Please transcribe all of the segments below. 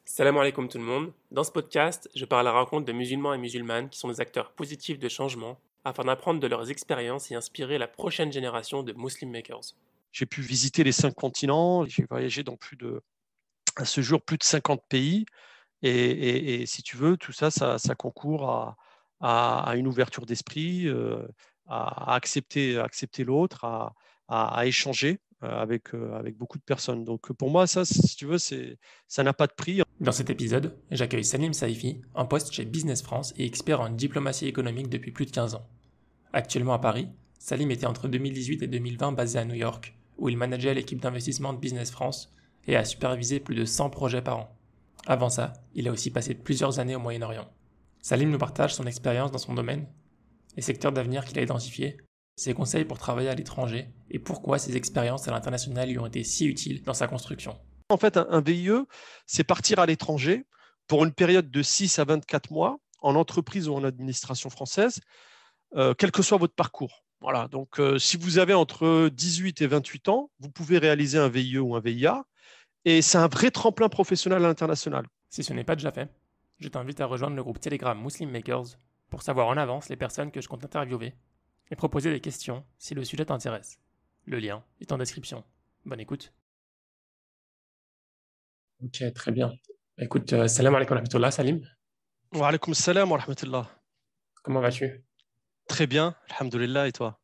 Salam alaikum tout le monde. Dans ce podcast, je parle à la rencontre de musulmans et musulmanes qui sont des acteurs positifs de changement afin d'apprendre de leurs expériences et inspirer la prochaine génération de Muslim Makers. J'ai pu visiter les 5 continents, j'ai voyagé dans à ce jour, plus de 50 pays. Et si tu veux, tout ça, ça concourt à une ouverture d'esprit, à accepter l'autre, à échanger avec beaucoup de personnes. Donc pour moi, ça, si tu veux, ça n'a pas de prix. Dans cet épisode, j'accueille Salim Saifi, en poste chez Business France et expert en diplomatie économique depuis plus de 15 ans. Actuellement à Paris, Salim était entre 2018 et 2020 basé à New York, où il manageait l'équipe d'investissement de Business France et a supervisé plus de 100 projets par an. Avant ça, il a aussi passé plusieurs années au Moyen-Orient. Salim nous partage son expérience dans son domaine, les secteurs d'avenir qu'il a identifiés, ses conseils pour travailler à l'étranger et pourquoi ses expériences à l'international lui ont été si utiles dans sa construction. En fait, un VIE, c'est partir à l'étranger pour une période de 6 à 24 mois en entreprise ou en administration française, quel que soit votre parcours. Voilà, donc si vous avez entre 18 et 28 ans, vous pouvez réaliser un VIE ou un VIA, et c'est un vrai tremplin professionnel à l'international. Si ce n'est pas déjà fait, je t'invite à rejoindre le groupe Telegram Muslim Makers pour savoir en avance les personnes que je compte interviewer et proposer des questions si le sujet t'intéresse. Le lien est en description. Bonne écoute. Ok, très bien. Écoute, salam alaikum wa rahmatullah, Salim. Wa alaykoum salam wa rahmatullah. Comment vas-tu? Très bien, alhamdoulilah, et toi?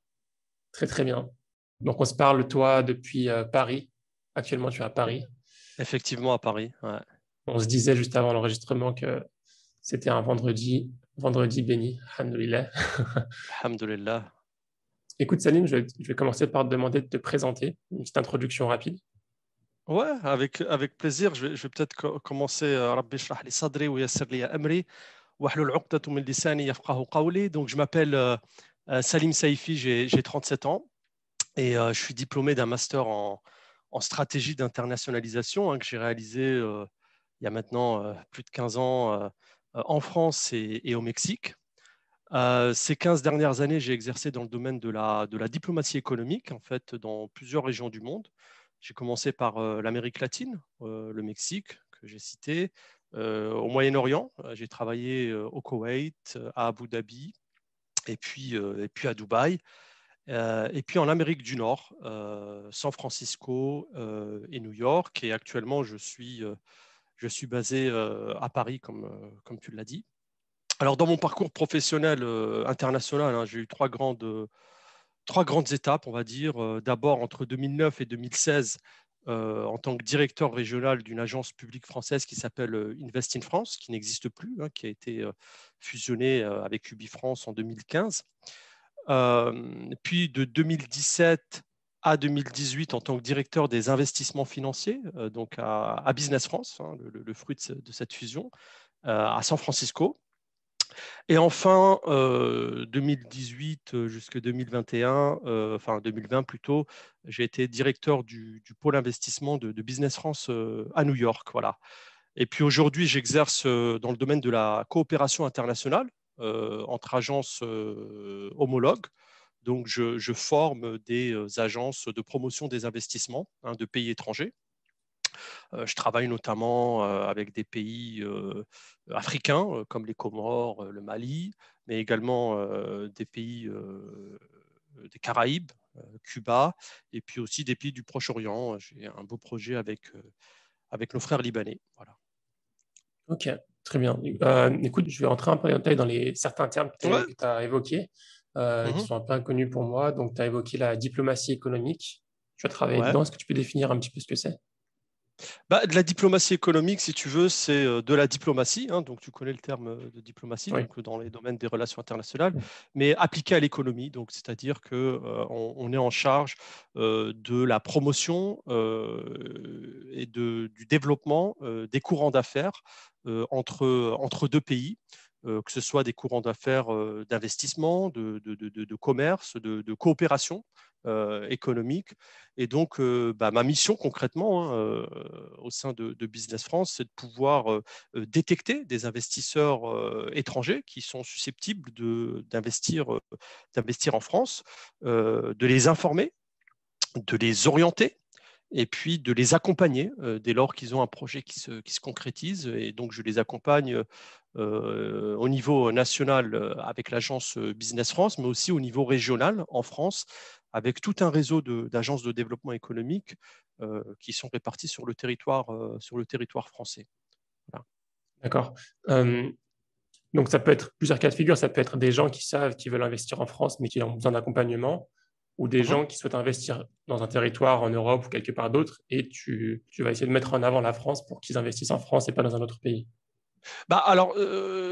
Très très bien. Donc on se parle, toi, depuis Paris. Actuellement, tu es à Paris. Effectivement, à Paris. Ouais. On se disait juste avant l'enregistrement que c'était un vendredi béni, alhamdoulilah. Alhamdoulilah. Écoute, Salim, je vais commencer par te demander de te présenter, une petite introduction rapide. Ouais, avec plaisir. Je vais peut-être commencer. Rabbi shrah li sadri wa yassir li amri wahlul 'uqdatu min lisani yafqahu qawli. Donc, je m'appelle Salim Saifi, j'ai 37 ans et je suis diplômé d'un master en stratégie d'internationalisation, que j'ai réalisé il y a maintenant plus de 15 ans en France et au Mexique. Ces 15 dernières années, j'ai exercé dans le domaine de la diplomatie économique, en fait, dans plusieurs régions du monde. J'ai commencé par l'Amérique latine, le Mexique, que j'ai cité, au Moyen-Orient. J'ai travaillé au Koweït, à Abu Dhabi, et puis à Dubaï. Et puis en Amérique du Nord, San Francisco et New York. Et actuellement, je suis basé à Paris, comme tu l'as dit. Alors, dans mon parcours professionnel international, j'ai eu trois grandes étapes, on va dire. D'abord, entre 2009 et 2016, en tant que directeur régional d'une agence publique française qui s'appelle Invest in France, qui n'existe plus, qui a été fusionnée avec UbiFrance en 2015. Puis de 2017 à 2018 en tant que directeur des investissements financiers, donc à Business France, le fruit de cette fusion, à San Francisco. Et enfin, 2018 jusqu'à 2021, enfin 2020 plutôt, j'ai été directeur du pôle investissement de Business France à New York. Voilà. Et puis aujourd'hui, j'exerce dans le domaine de la coopération internationale entre agences homologues. Donc, je forme des agences de promotion des investissements de pays étrangers. Je travaille notamment avec des pays africains comme les Comores, le Mali, mais également des pays des Caraïbes, Cuba, et puis aussi des pays du Proche-Orient. J'ai un beau projet avec nos frères libanais. Voilà. Ok, très bien. Écoute, je vais rentrer un peu en détail dans certains termes Ouais. que tu as évoqués, qui Mhm. sont un peu inconnus pour moi. Donc, tu as évoqué la diplomatie économique. Tu as travaillé Ouais. dedans. Est-ce que tu peux définir un petit peu ce que c'est? Bah, de la diplomatie économique, si tu veux, c'est de la diplomatie. Donc, tu connais le terme de diplomatie, Oui. donc dans les domaines des relations internationales, mais appliqué à l'économie. Donc, c'est-à-dire que on est en charge de la promotion et du développement des courants d'affaires entre deux pays. Que ce soit des courants d'affaires d'investissement, de commerce, de coopération économique. Et donc, ma mission concrètement au sein de Business France, c'est de pouvoir détecter des investisseurs étrangers qui sont susceptibles d'investir en France, de les informer, de les orienter et puis de les accompagner dès lors qu'ils ont un projet qui se concrétise. Et donc, je les accompagne au niveau national avec l'agence Business France, mais aussi au niveau régional en France, avec tout un réseau d'agences de développement économique qui sont réparties sur le territoire français. Voilà. D'accord. Donc, ça peut être plusieurs cas de figure. Ça peut être des gens qui savent qu'ils veulent investir en France, mais qui ont besoin d'accompagnement, ou des Mhm. gens qui souhaitent investir dans un territoire en Europe ou quelque part d'autre, et tu vas essayer de mettre en avant la France pour qu'ils investissent en France et pas dans un autre pays. Bah, alors,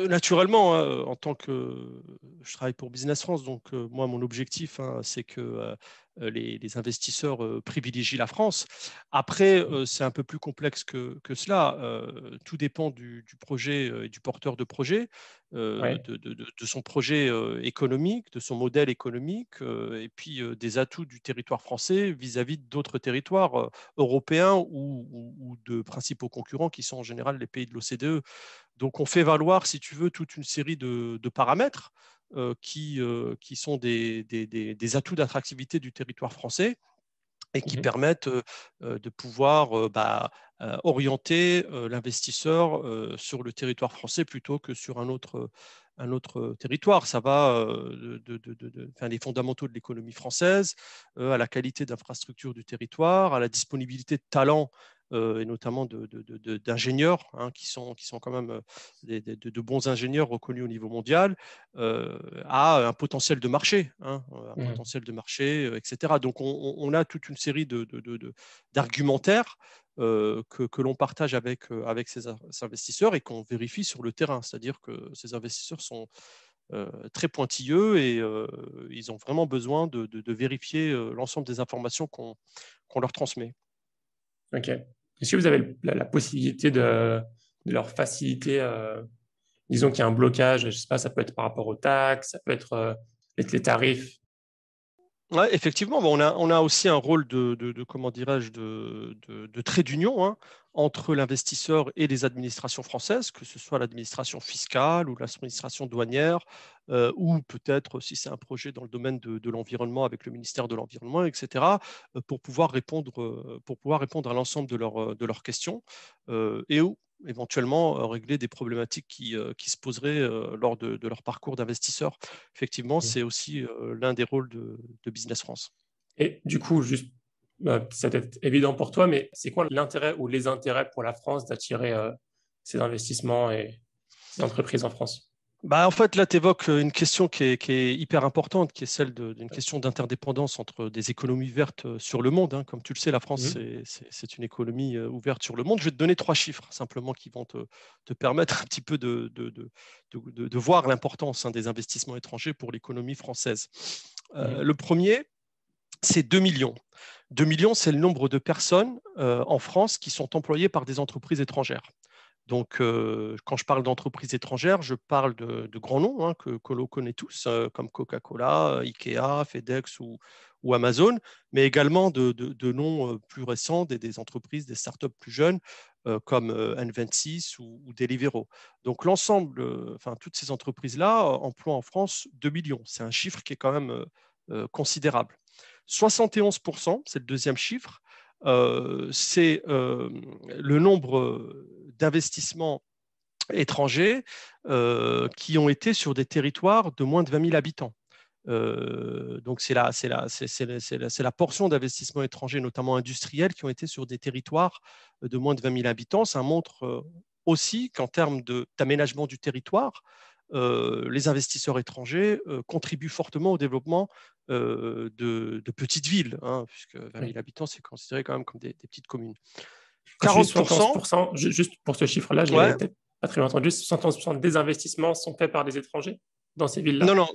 naturellement, hein, en tant que je travaille pour Business France, donc moi, mon objectif, hein, c'est que les investisseurs privilégient la France. Après, c'est un peu plus complexe que cela. Tout dépend du projet et du porteur de projet, Ouais. de son projet économique, de son modèle économique, et puis des atouts du territoire français vis-à-vis d'autres territoires européens ou de principaux concurrents qui sont en général les pays de l'OCDE. Donc, on fait valoir, si tu veux, toute une série de paramètres qui sont des atouts d'attractivité du territoire français et qui Mhm. permettent de pouvoir orienter l'investisseur sur le territoire français plutôt que sur un autre territoire. Ça va les fondamentaux de l'économie française, à la qualité d'infrastructure du territoire, à la disponibilité de talents et notamment d'ingénieurs qui sont quand même de bons ingénieurs reconnus au niveau mondial, à un potentiel de marché, Mhm. etc. Donc, on a toute une série d'argumentaires que l'on partage avec ces investisseurs et qu'on vérifie sur le terrain. C'est-à-dire que ces investisseurs sont très pointilleux et ils ont vraiment besoin de vérifier l'ensemble des informations qu'on leur transmet. Ok. Est-ce que vous avez la possibilité de leur faciliter, disons qu'il y a un blocage, je sais pas, ça peut être par rapport aux taxes, ça peut être les tarifs. Ouais, effectivement, bon, on a aussi un rôle comment dirais-je, de trait d'union entre l'investisseur et les administrations françaises, que ce soit l'administration fiscale ou l'administration douanière, ou peut-être si c'est un projet dans le domaine de l'environnement avec le ministère de l'Environnement, etc., pour pouvoir répondre à l'ensemble de leurs questions et ou éventuellement régler des problématiques qui se poseraient lors de leur parcours d'investisseur. Effectivement, c'est aussi l'un des rôles de Business France. Et du coup, juste, ça peut être évident pour toi, mais c'est quoi l'intérêt ou les intérêts pour la France d'attirer ces investissements et ces entreprises en France? Bah, en fait, là, tu évoques une question qui est hyper importante, qui est celle d'une question d'interdépendance entre des économies vertes sur le monde. Comme tu le sais, la France, Mhm. c'est une économie ouverte sur le monde. Je vais te donner trois chiffres, simplement, qui vont te permettre un petit peu de voir l'importance des investissements étrangers pour l'économie française. Mhm. Le premier, c'est 2 millions. 2 millions, c'est le nombre de personnes en France qui sont employées par des entreprises étrangères. Donc, quand je parle d'entreprises étrangères, je parle de grands noms que l'on connaît tous, comme Coca-Cola, Ikea, FedEx ou Amazon, mais également de noms plus récents, des entreprises, des startups plus jeunes, comme N26 ou Deliveroo. Donc, l'ensemble, toutes ces entreprises-là emploient en France 2 millions. C'est un chiffre qui est quand même considérable. 71%, c'est le deuxième chiffre, c'est le nombre d'investissements étrangers qui ont été sur des territoires de moins de 20 000 habitants. Donc, c'est la portion d'investissements étrangers, notamment industriels, qui ont été sur des territoires de moins de 20 000 habitants. Ça montre aussi qu'en termes d'aménagement du territoire, les investisseurs étrangers contribuent fortement au développement de petites villes, puisque 20 000 Oui. habitants, c'est considéré quand même comme des petites communes. Quand tu dis 40%, 71%, juste pour ce chiffre-là, je l'avais ouais, peut-être pas très bien entendu, 71% des investissements sont faits par des étrangers dans ces non, villes-là. non,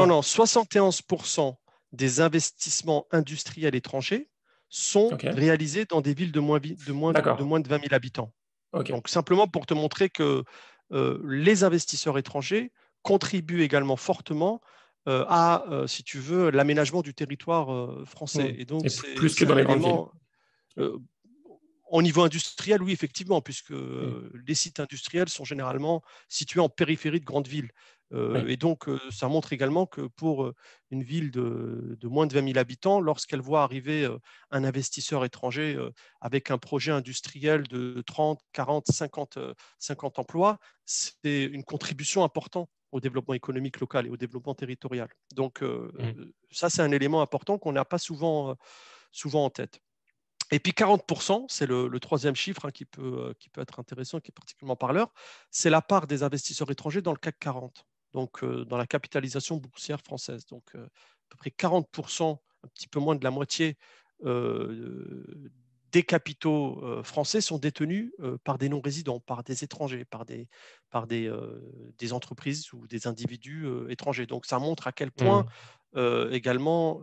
Ah, non, 71% des investissements industriels étrangers sont ok, réalisés dans des villes de d'accord, moins de 20 000 habitants. ok. Donc, simplement pour te montrer que les investisseurs étrangers contribuent également fortement si tu veux, l'aménagement du territoire français. Hmm. Et donc, Et plus que c'est dans un les grandes villes. élément, euh, Au niveau industriel, oui, effectivement, puisque Oui. les sites industriels sont généralement situés en périphérie de grandes villes. Oui. Et donc, ça montre également que pour une ville de moins de 20 000 habitants, lorsqu'elle voit arriver un investisseur étranger avec un projet industriel de 30, 40, 50 emplois, c'est une contribution importante au développement économique local et au développement territorial. Donc, ça, c'est un élément important qu'on n'a pas souvent en tête. Et puis 40%, c'est le troisième chiffre qui peut être intéressant, qui est particulièrement parleur, c'est la part des investisseurs étrangers dans le CAC 40, donc dans la capitalisation boursière française. Donc à peu près 40%, un petit peu moins de la moitié euh, des capitaux français sont détenus par des non-résidents, par des étrangers, des entreprises ou des individus étrangers. Donc ça montre à quel point également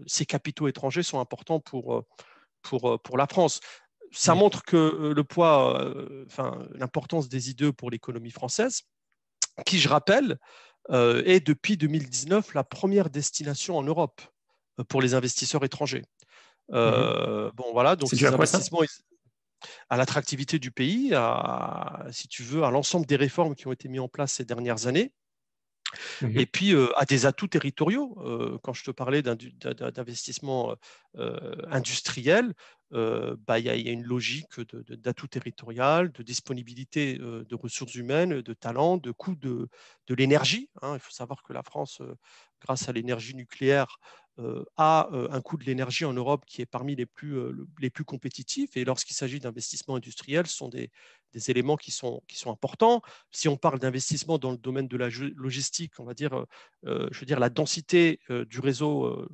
ces capitaux étrangers sont importants pour la France. Ça Oui. montre que le poids, l'importance des IDE pour l'économie française, qui, je rappelle, est depuis 2019 la première destination en Europe pour les investisseurs étrangers. Bon, voilà, donc C'est dû à ces quoi ça? investissements à l'attractivité du pays, si tu veux, à l'ensemble des réformes qui ont été mises en place ces dernières années. Et puis à des atouts territoriaux. Quand je te parlais d'investissement industriel, il y a une logique d'atout territorial, de disponibilité de ressources humaines, de talents, de coût de l'énergie. Hein. Il faut savoir que la France, grâce à l'énergie nucléaire, a un coût de l'énergie en Europe qui est parmi les plus compétitifs. Et lorsqu'il s'agit d'investissements industriels, ce sont des éléments qui sont importants. Si on parle d'investissement dans le domaine de la logistique, on va dire, je veux dire, la densité du réseau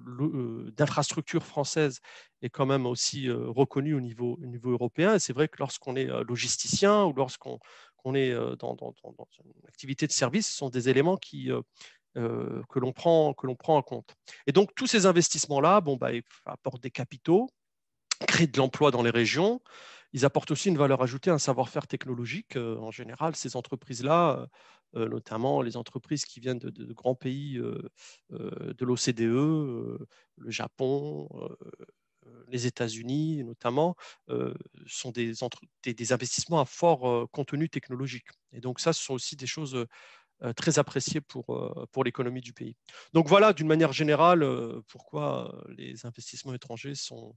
d'infrastructures françaises est quand même aussi reconnue au niveau européen. Et c'est vrai que lorsqu'on est logisticien ou lorsqu'on est dans une activité de service, ce sont des éléments que l'on prend en compte. Et donc, tous ces investissements-là, ils apportent des capitaux, créent de l'emploi dans les régions. Ils apportent aussi une valeur ajoutée, un savoir-faire technologique. En général, ces entreprises-là, notamment les entreprises qui viennent de grands pays de l'OCDE, le Japon, les États-Unis notamment, sont des investissements à fort contenu technologique. Et donc ça, ce sont aussi des choses très appréciées pour l'économie du pays. Donc voilà, d'une manière générale, pourquoi les investissements étrangers sont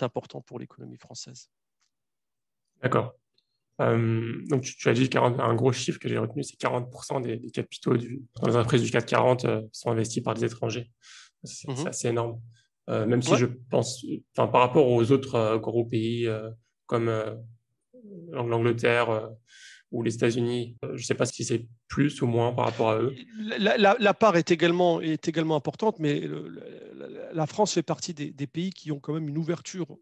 importants pour l'économie française. D'accord. Donc, tu as dit 40, un gros chiffre que j'ai retenu, c'est 40% des capitaux dans les entreprises du CAC 40 sont investis par des étrangers. C'est Mhm. assez énorme. Même si Ouais. je pense, enfin, par rapport aux autres gros pays comme l'Angleterre ou les États-Unis, je ne sais pas si c'est plus ou moins par rapport à eux. La part est également importante, mais la France fait partie des pays qui ont quand même une ouverture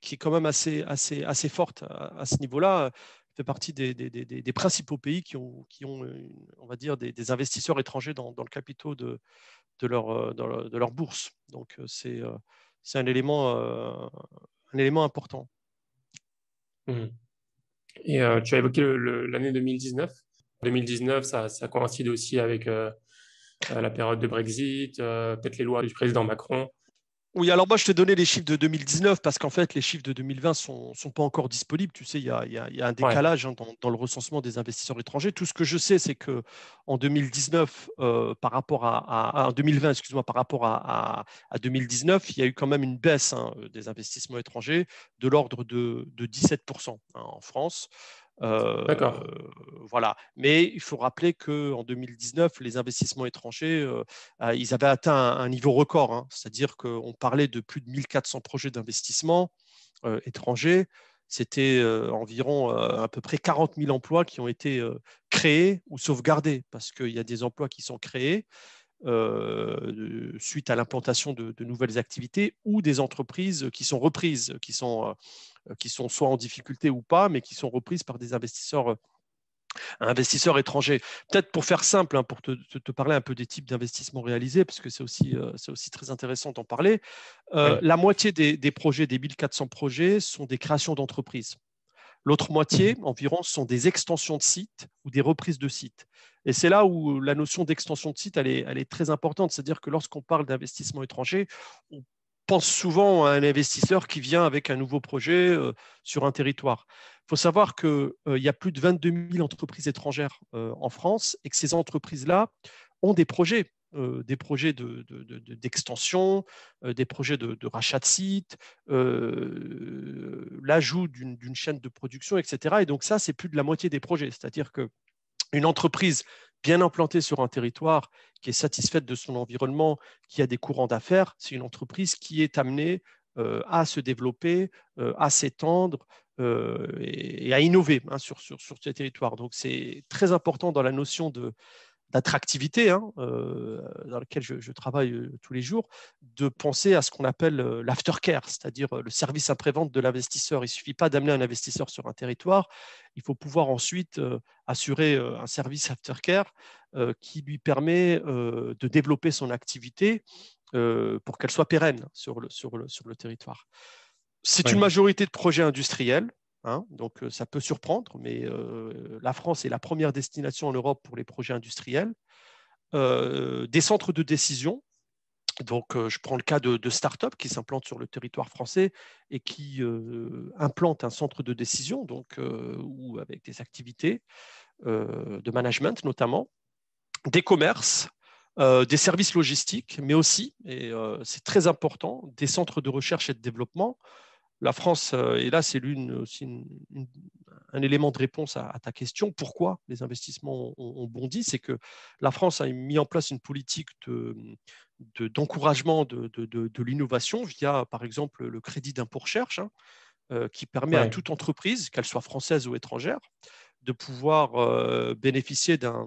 qui est quand même assez forte à ce niveau-là. Fait partie des principaux pays qui ont on va dire, des investisseurs étrangers dans le capitaux de leur bourse. Donc, c'est un élément important. Mhm. Et tu as évoqué l'année 2019. 2019, ça coïncide aussi avec la période de Brexit, peut-être les lois du président Macron. Oui, alors moi, je t'ai donné les chiffres de 2019 parce qu'en fait, les chiffres de 2020 sont pas encore disponibles. Tu sais, il y a un Ouais, décalage dans le recensement des investisseurs étrangers. Tout ce que je sais, c'est que en 2019, par rapport en 2020, excuse-moi, par rapport à 2019, il y a eu quand même une baisse des investissements étrangers de l'ordre de 17% en France. d'accord. Voilà. Mais il faut rappeler qu'en 2019, les investissements étrangers, ils avaient atteint un niveau record, hein. C'est-à-dire qu'on parlait de plus de 1400 projets d'investissement étrangers. C'était environ à peu près 40 000 emplois qui ont été créés ou sauvegardés, parce qu'il y a des emplois qui sont créés suite à l'implantation de nouvelles activités ou des entreprises qui sont reprises, qui sont soit en difficulté ou pas, mais qui sont reprises par des investisseurs étrangers. Peut-être pour faire simple, hein, pour te parler un peu des types d'investissements réalisés, parce que c'est aussi très intéressant d'en parler. Oui. La moitié des projets, des 1400 projets, sont des créations d'entreprises. L'autre moitié, Mhm. environ, sont des extensions de sites ou des reprises de sites. Et c'est là où la notion d'extension de site, elle est très importante. C'est-à-dire que lorsqu'on parle d'investissement étranger, on pense souvent à un investisseur qui vient avec un nouveau projet sur un territoire. Il faut savoir qu'il y a plus de 22 000 entreprises étrangères en France et que ces entreprises-là ont des projets d'extension, des projets de rachat de sites, l'ajout d'une chaîne de production, etc. Et donc ça, c'est plus de la moitié des projets. C'est-à-dire qu'une entreprise bien implantée sur un territoire, qui est satisfaite de son environnement, qui a des courants d'affaires, c'est une entreprise qui est amenée à se développer, à s'étendre et à innover sur ces territoires. Donc c'est très important dans la notion d'attractivité dans laquelle je travaille tous les jours, de penser à ce qu'on appelle l'aftercare, c'est-à-dire le service après-vente de l'investisseur. Il ne suffit pas d'amener un investisseur sur un territoire, il faut pouvoir ensuite assurer un service aftercare qui lui permet de développer son activité pour qu'elle soit pérenne sur le territoire. C'est une Ouais. majorité de projets industriels. Donc ça peut surprendre, mais la France est la première destination en Europe pour les projets industriels. Des centres de décision. Donc je prends le cas de start-up qui s'implantent sur le territoire français et qui implantent un centre de décision, donc, ou avec des activités de management notamment, des commerces, des services logistiques, mais aussi, et c'est très important, des centres de recherche et de développement. La France, et là c'est aussi un élément de réponse à ta question, pourquoi les investissements ont bondi, c'est que la France a mis en place une politique d'encouragement de l'innovation via, par exemple, le crédit d'impôt recherche, qui permet à Ouais. toute entreprise, qu'elle soit française ou étrangère, de pouvoir bénéficier d'un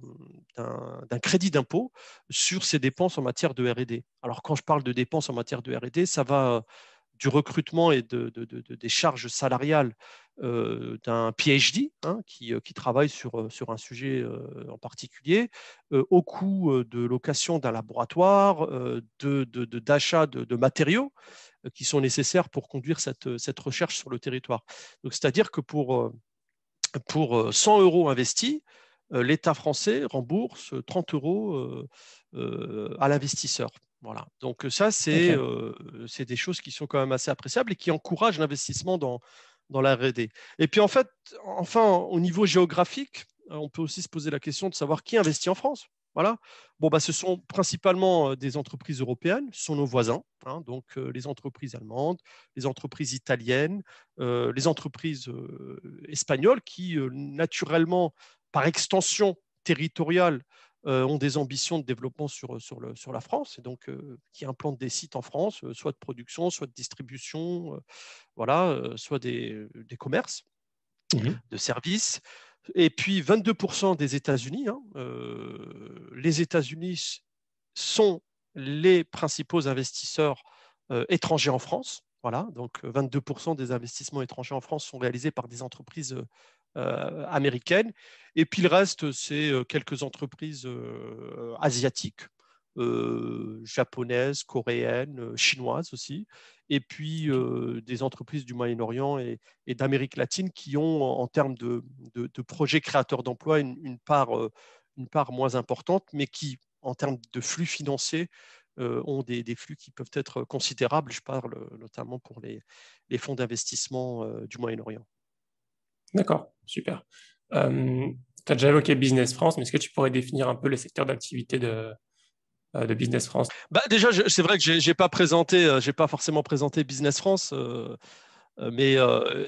crédit d'impôt sur ses dépenses en matière de R&D. Alors quand je parle de dépenses en matière de R&D, ça va du recrutement et des charges salariales d'un PhD qui travaille sur un sujet en particulier, au coût de location d'un laboratoire, d'achat de matériaux qui sont nécessaires pour conduire cette recherche sur le territoire. Donc, c'est-à-dire que pour 100 euros investis, l'État français rembourse 30 euros à l'investisseur. Voilà. Donc ça, Ok. c'est des choses qui sont quand même assez appréciables et qui encouragent l'investissement dans la R&D. Et puis en fait, enfin, au niveau géographique, on peut aussi se poser la question de savoir qui investit en France. Voilà. Bon, bah, ce sont principalement des entreprises européennes, ce sont nos voisins, donc les entreprises allemandes, les entreprises italiennes, les entreprises espagnols qui, naturellement, par extension territoriale, ont des ambitions de développement sur la France et donc qui implantent des sites en France, soit de production, soit de distribution, voilà, soit des commerces, Mhm. de services. Et puis 22% des États-Unis, les États-Unis sont les principaux investisseurs étrangers en France. Voilà, donc 22% des investissements étrangers en France sont réalisés par des entreprises américaines. Et puis le reste, c'est quelques entreprises asiatiques, japonaises, coréennes, chinoises aussi. Et puis Ok. des entreprises du Moyen-Orient et d'Amérique latine qui ont, en termes de projets créateurs d'emplois, une part moins importante, mais qui, en termes de flux financiers, ont des flux qui peuvent être considérables. Je parle notamment pour les fonds d'investissement du Moyen-Orient. D'accord, super. Tu as déjà évoqué Business France, mais est-ce que tu pourrais définir un peu le secteur d'activité de Business France? Bah, déjà, c'est vrai que j'ai pas forcément présenté Business France, mais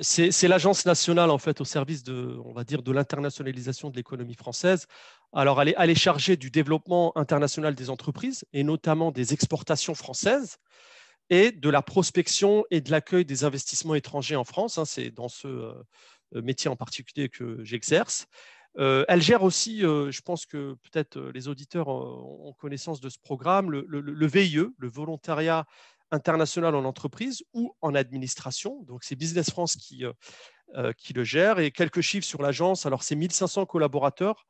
c'est l'agence nationale en fait au service on va dire, de l'internationalisation de l'économie française. Alors, elle est chargée du développement international des entreprises et notamment des exportations françaises et de la prospection et de l'accueil des investissements étrangers en France. C'est dans ce métier en particulier que j'exerce. Elle gère aussi, je pense que peut-être les auditeurs ont connaissance de ce programme, le VIE, le volontariat international en entreprise ou en administration. Donc, c'est Business France qui le gère. Et quelques chiffres sur l'agence. Alors, c'est 1500 collaborateurs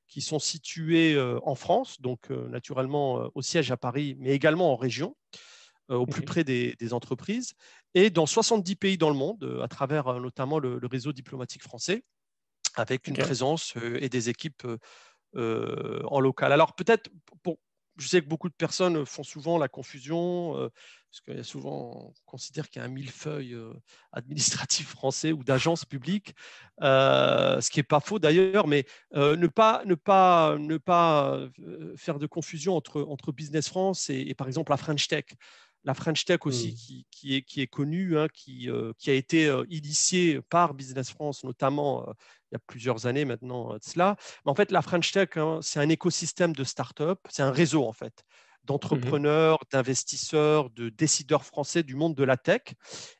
qui sont situés en France, donc naturellement au siège à Paris, mais également en région, au plus Ok. près des entreprises, et dans 70 pays dans le monde, à travers notamment le réseau diplomatique français, avec une Ok. présence et des équipes en local. Alors peut-être pour je sais que beaucoup de personnes font souvent la confusion, parce qu'il y a souvent, on considère qu'il y a un millefeuille administratif français ou d'agence publique, ce qui n'est pas faux d'ailleurs, mais ne pas faire de confusion entre Business France et par exemple la French Tech. La French Tech aussi, Hmm. qui est connue, hein, qui a été initiée par Business France, notamment il y a plusieurs années maintenant de cela. Mais en fait, la French Tech, hein, c'est un écosystème de start-up, c'est un réseau en fait Mhm. d'entrepreneurs, d'investisseurs, de décideurs français du monde de la tech.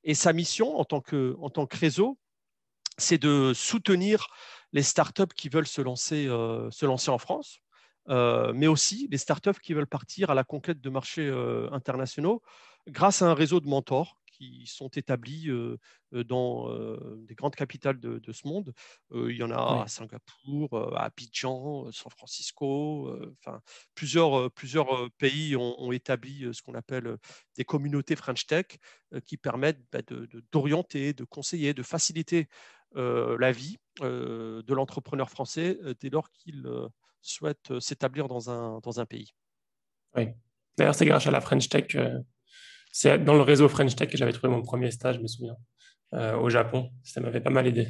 Et sa mission en tant que réseau, c'est de soutenir les startups qui veulent se lancer en France, mais aussi les startups qui veulent partir à la conquête de marchés internationaux grâce à un réseau de mentors qui sont établis dans des grandes capitales de ce monde. Il y en a à Oui. Singapour, à Abidjan, San Francisco. Enfin, plusieurs pays ont établi ce qu'on appelle des communautés French Tech qui permettent d'orienter, de conseiller, de faciliter la vie de l'entrepreneur français dès lors qu'il souhaite s'établir dans un pays. Oui. D'ailleurs, c'est grâce à la French Tech, c'est dans le réseau French Tech que j'avais trouvé mon premier stage, je me souviens, au Japon. Ça m'avait pas mal aidé.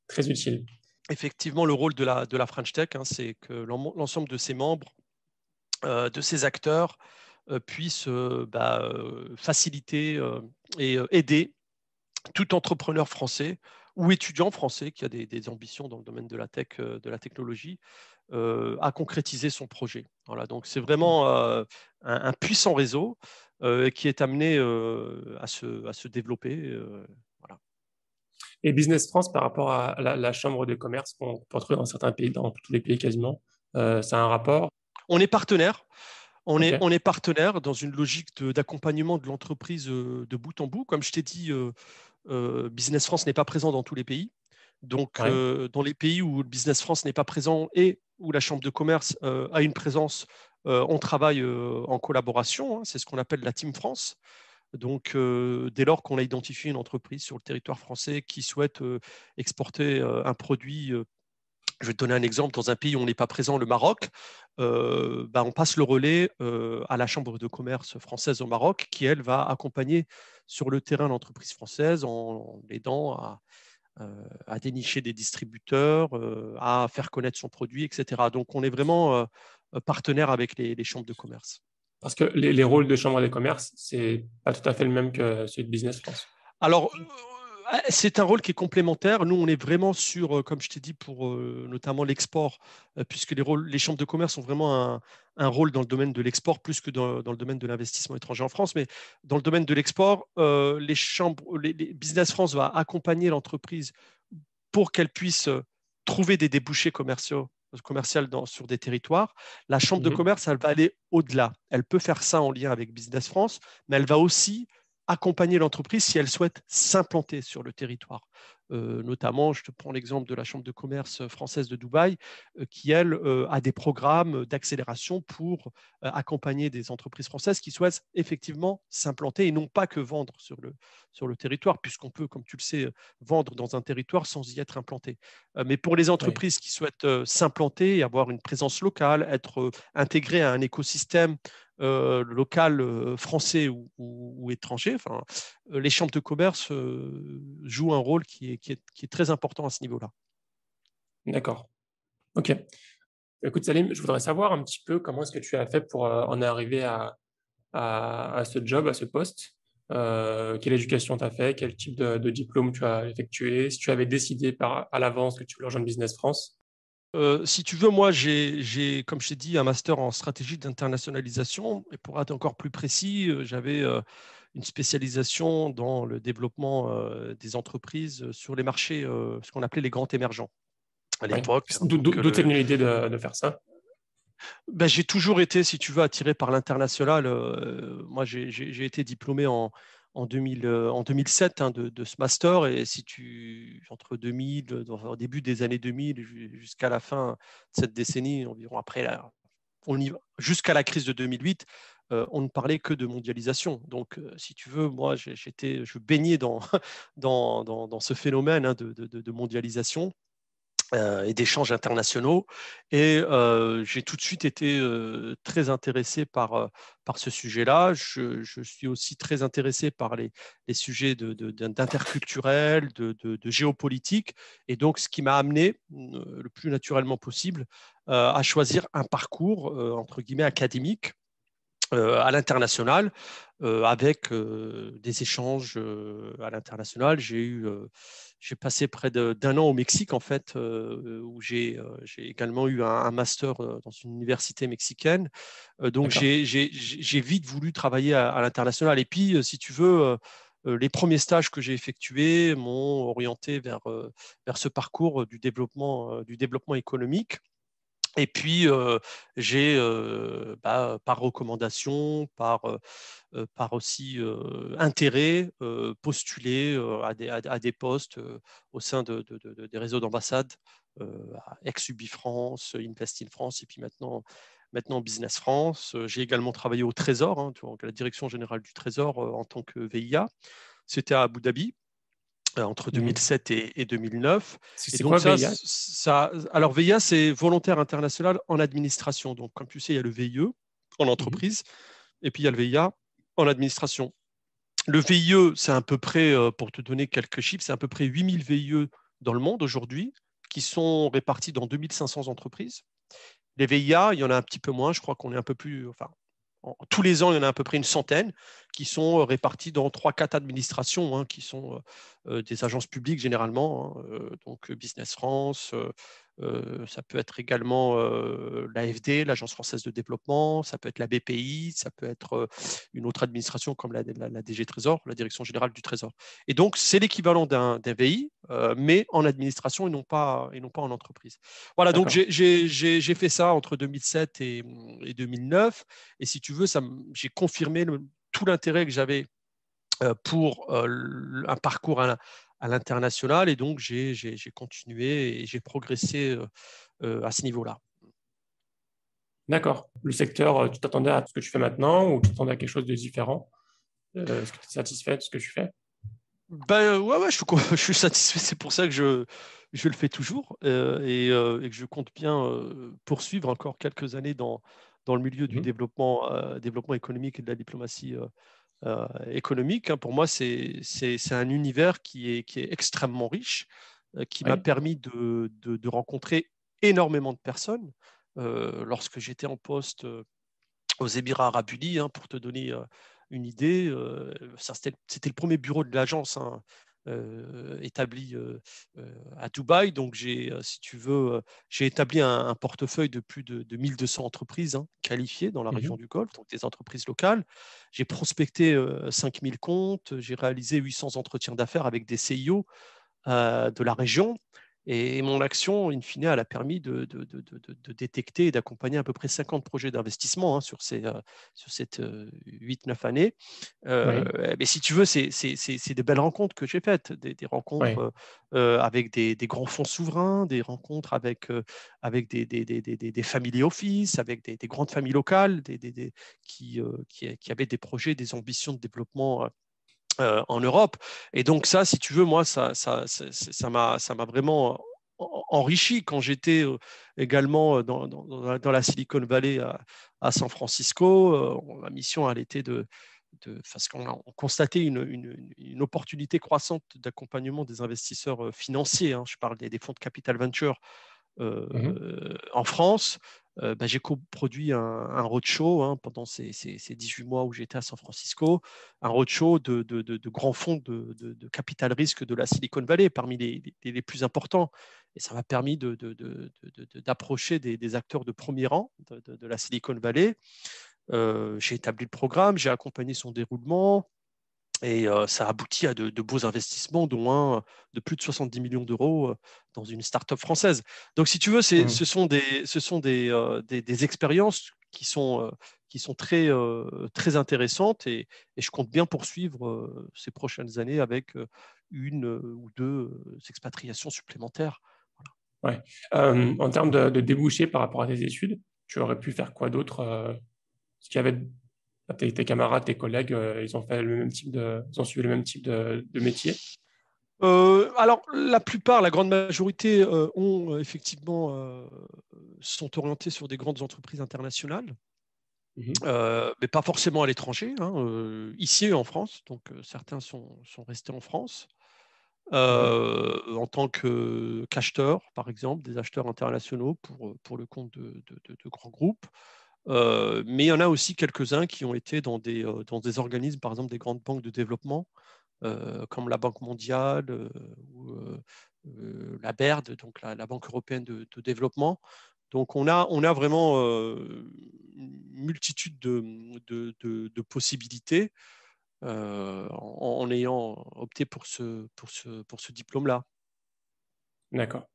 Très utile. Effectivement, le rôle de la French Tech, hein, c'est que l'ensemble de ses membres, de ses acteurs, puissent faciliter et aider tout entrepreneur français ou étudiant français qui a des ambitions dans le domaine de la tech, de la technologie, à concrétiser son projet. Voilà, donc c'est vraiment un puissant réseau qui est amené à se développer. Voilà. Et Business France, par rapport à la chambre de commerce qu'on peut retrouver dans certains pays, dans tous les pays quasiment, ça a un rapport. On est partenaire. On Ok. est, on est partenaire dans une logique d'accompagnement de l'entreprise de bout en bout. Comme je t'ai dit, Business France n'est pas présent dans tous les pays. Donc, Ouais. dans les pays où le Business France n'est pas présent et où la Chambre de commerce a une présence, on travaille en collaboration, hein. C'est ce qu'on appelle la Team France. Donc, dès lors qu'on a identifié une entreprise sur le territoire français qui souhaite exporter un produit, je vais te donner un exemple, dans un pays où on n'est pas présent, le Maroc, on passe le relais à la Chambre de commerce française au Maroc, qui, elle, va accompagner sur le terrain l'entreprise française en l'aidant à dénicher des distributeurs, à faire connaître son produit, etc. Donc, on est vraiment partenaire avec les chambres de commerce. Parce que les rôles de chambre des commerces, c'est pas tout à fait le même que celui de Business France. Alors, c'est un rôle qui est complémentaire. Nous, on est vraiment sur, comme je t'ai dit, pour notamment l'export, puisque les chambres de commerce ont vraiment un rôle dans le domaine de l'export plus que dans le domaine de l'investissement étranger en France. Mais dans le domaine de l'export, les Business France va accompagner l'entreprise pour qu'elle puisse trouver des débouchés commerciaux sur des territoires. La chambre de Mhm. commerce, elle va aller au-delà. Elle peut faire ça en lien avec Business France, mais elle va aussi accompagner l'entreprise si elle souhaite s'implanter sur le territoire. Notamment, je te prends l'exemple de la Chambre de commerce française de Dubaï, qui, elle, a des programmes d'accélération pour accompagner des entreprises françaises qui souhaitent effectivement s'implanter et non pas que vendre sur le territoire, puisqu'on peut, comme tu le sais, vendre dans un territoire sans y être implanté. Mais pour les Oui. entreprises qui souhaitent s'implanter et avoir une présence locale, être intégrées à un écosystème local français ou étranger, enfin, les chambres de commerce jouent un rôle qui est très important à ce niveau-là. D'accord. Ok. Écoute, Salim, je voudrais savoir un petit peu comment est-ce que tu as fait pour en arriver à ce job, à ce poste. Quelle éducation tu as fait, quel type de diplôme tu as effectué, si tu avais décidé à l'avance que tu voulais rejoindre Business France. Si tu veux, moi, j'ai, comme je t'ai dit, un master en stratégie d'internationalisation. Et pour être encore plus précis, j'avais une spécialisation dans le développement des entreprises sur les marchés, ce qu'on appelait les grands émergents à Oui. l'époque, hein. D'où t'est venue l'idée de faire ça? J'ai toujours été, si tu veux, attiré par l'international. Moi, j'ai été diplômé en 2007, hein, de ce master. Et entre 2000, au début des années 2000 jusqu'à la fin de cette décennie, environ après, jusqu'à la crise de 2008, on ne parlait que de mondialisation. Donc, si tu veux, moi, je baignais dans ce phénomène, hein, de mondialisation. et d'échanges internationaux. Et j'ai tout de suite été très intéressé par ce sujet-là. Je suis aussi très intéressé par les sujets d'interculturel, de géopolitique. Et donc, ce qui m'a amené le plus naturellement possible à choisir un parcours, entre guillemets, académique à l'international, avec des échanges à l'international. J'ai passé près d'un an au Mexique, en fait, où j'ai également eu un master dans une université mexicaine. Donc, D'accord. j'ai vite voulu travailler à l'international. Et puis, si tu veux, les premiers stages que j'ai effectués m'ont orienté vers ce parcours du développement économique. Et puis, j'ai, par recommandation, par aussi intérêt, postulé à des postes au sein des réseaux d'ambassades, ex-Ubi France, Invest in France, et puis maintenant Business France. J'ai également travaillé au Trésor, hein, donc à la Direction générale du Trésor en tant que VIA. C'était à Abu Dhabi entre Mhm. 2007 et 2009. Et C'est donc quoi VIH? alors VIA, c'est volontaire international en administration. Donc comme tu sais, il y a le VIE en Mhm. entreprise et puis il y a le VIA en administration. Le VIE, c'est à peu près, pour te donner quelques chiffres, c'est à peu près 8000 VIE dans le monde aujourd'hui qui sont répartis dans 2500 entreprises. Les VIA, il y en a un petit peu moins, je crois qu'on est un peu plus, enfin, tous les ans, il y en a à peu près une centaine qui sont répartis dans 3-4 administrations, hein, qui sont des agences publiques généralement, hein, donc Business France, ça peut être également l'AFD, l'Agence française de développement, ça peut être la BPI, ça peut être une autre administration comme la DG Trésor, la Direction générale du Trésor. Et donc, c'est l'équivalent d'un VI, mais en administration et non pas en entreprise. Voilà, donc D'accord. j'ai fait ça entre 2007 et 2009. Et si tu veux, j'ai confirmé tout l'intérêt que j'avais pour un parcours à l'international. Et donc, j'ai continué et j'ai progressé à ce niveau-là. D'accord. Le secteur, tu t'attendais à ce que tu fais maintenant ou tu t'attendais à quelque chose de différent? Est-ce que tu es satisfait de ce que tu fais? Ben, ouais, ouais, je suis satisfait. C'est pour ça que je le fais toujours et que je compte bien poursuivre encore quelques années dans le milieu du Mhm. développement économique et de la diplomatie économique. Hein. Pour moi, c'est un univers qui est extrêmement riche, qui m'a Oui. permis de rencontrer énormément de personnes. Lorsque j'étais en poste aux Émirats Arabes Unis, hein, pour te donner une idée, c'était le premier bureau de l'agence, hein, établi à Dubaï. Donc, si tu veux, j'ai établi un portefeuille de plus de 1200 entreprises, hein, qualifiées dans la région Mhm. du Golfe, donc des entreprises locales. J'ai prospecté 5000 comptes, j'ai réalisé 800 entretiens d'affaires avec des CIO de la région. Et mon action, in fine, elle a permis de détecter et d'accompagner à peu près 50 projets d'investissement, hein, sur cette 8-9 années. Oui. Mais si tu veux, c'est des belles rencontres que j'ai faites, des Oui. rencontres avec des grands fonds souverains, des rencontres avec des family office, avec des grandes familles locales, qui avaient des projets, des ambitions de développement en Europe. Et donc ça, si tu veux, moi, ça m'a vraiment enrichi quand j'étais également dans la Silicon Valley à San Francisco. La mission, elle était parce qu'on a constaté une opportunité croissante d'accompagnement des investisseurs financiers. Hein. Je parle des fonds de capital venture Mhm. en France. J'ai coproduit un roadshow, hein, pendant ces 18 mois où j'étais à San Francisco, un roadshow de grands fonds de capital risque de la Silicon Valley, parmi les plus importants. Et ça m'a permis d'approcher des acteurs de premier rang de la Silicon Valley. J'ai établi le programme, j'ai accompagné son déroulement. Et ça aboutit à de beaux investissements, dont un de plus de 70 millions d'euros dans une start-up française. Donc, si tu veux, Mhm. ce sont des expériences qui sont très intéressantes et je compte bien poursuivre ces prochaines années avec une ou deux expatriations supplémentaires. Ouais. En termes de débouchés par rapport à tes études, tu aurais pu faire quoi d'autre? Est-ce qu'il y avait tes camarades, tes collègues, ils ont fait le même type ils ont suivi le même type de métier? Alors, la plupart, la grande majorité effectivement sont orientés sur des grandes entreprises internationales, Mhm. mais pas forcément à l'étranger, hein, ici en France. Donc, certains sont restés en France Mhm. en tant qu'acheteurs, par exemple, des acheteurs internationaux pour le compte de grands groupes. Mais il y en a aussi quelques-uns qui ont été dans des organismes, par exemple des grandes banques de développement, comme la Banque mondiale ou la BERD, donc la Banque européenne de développement. Donc on a vraiment une multitude de possibilités en ayant opté pour ce diplôme-là. D'accord.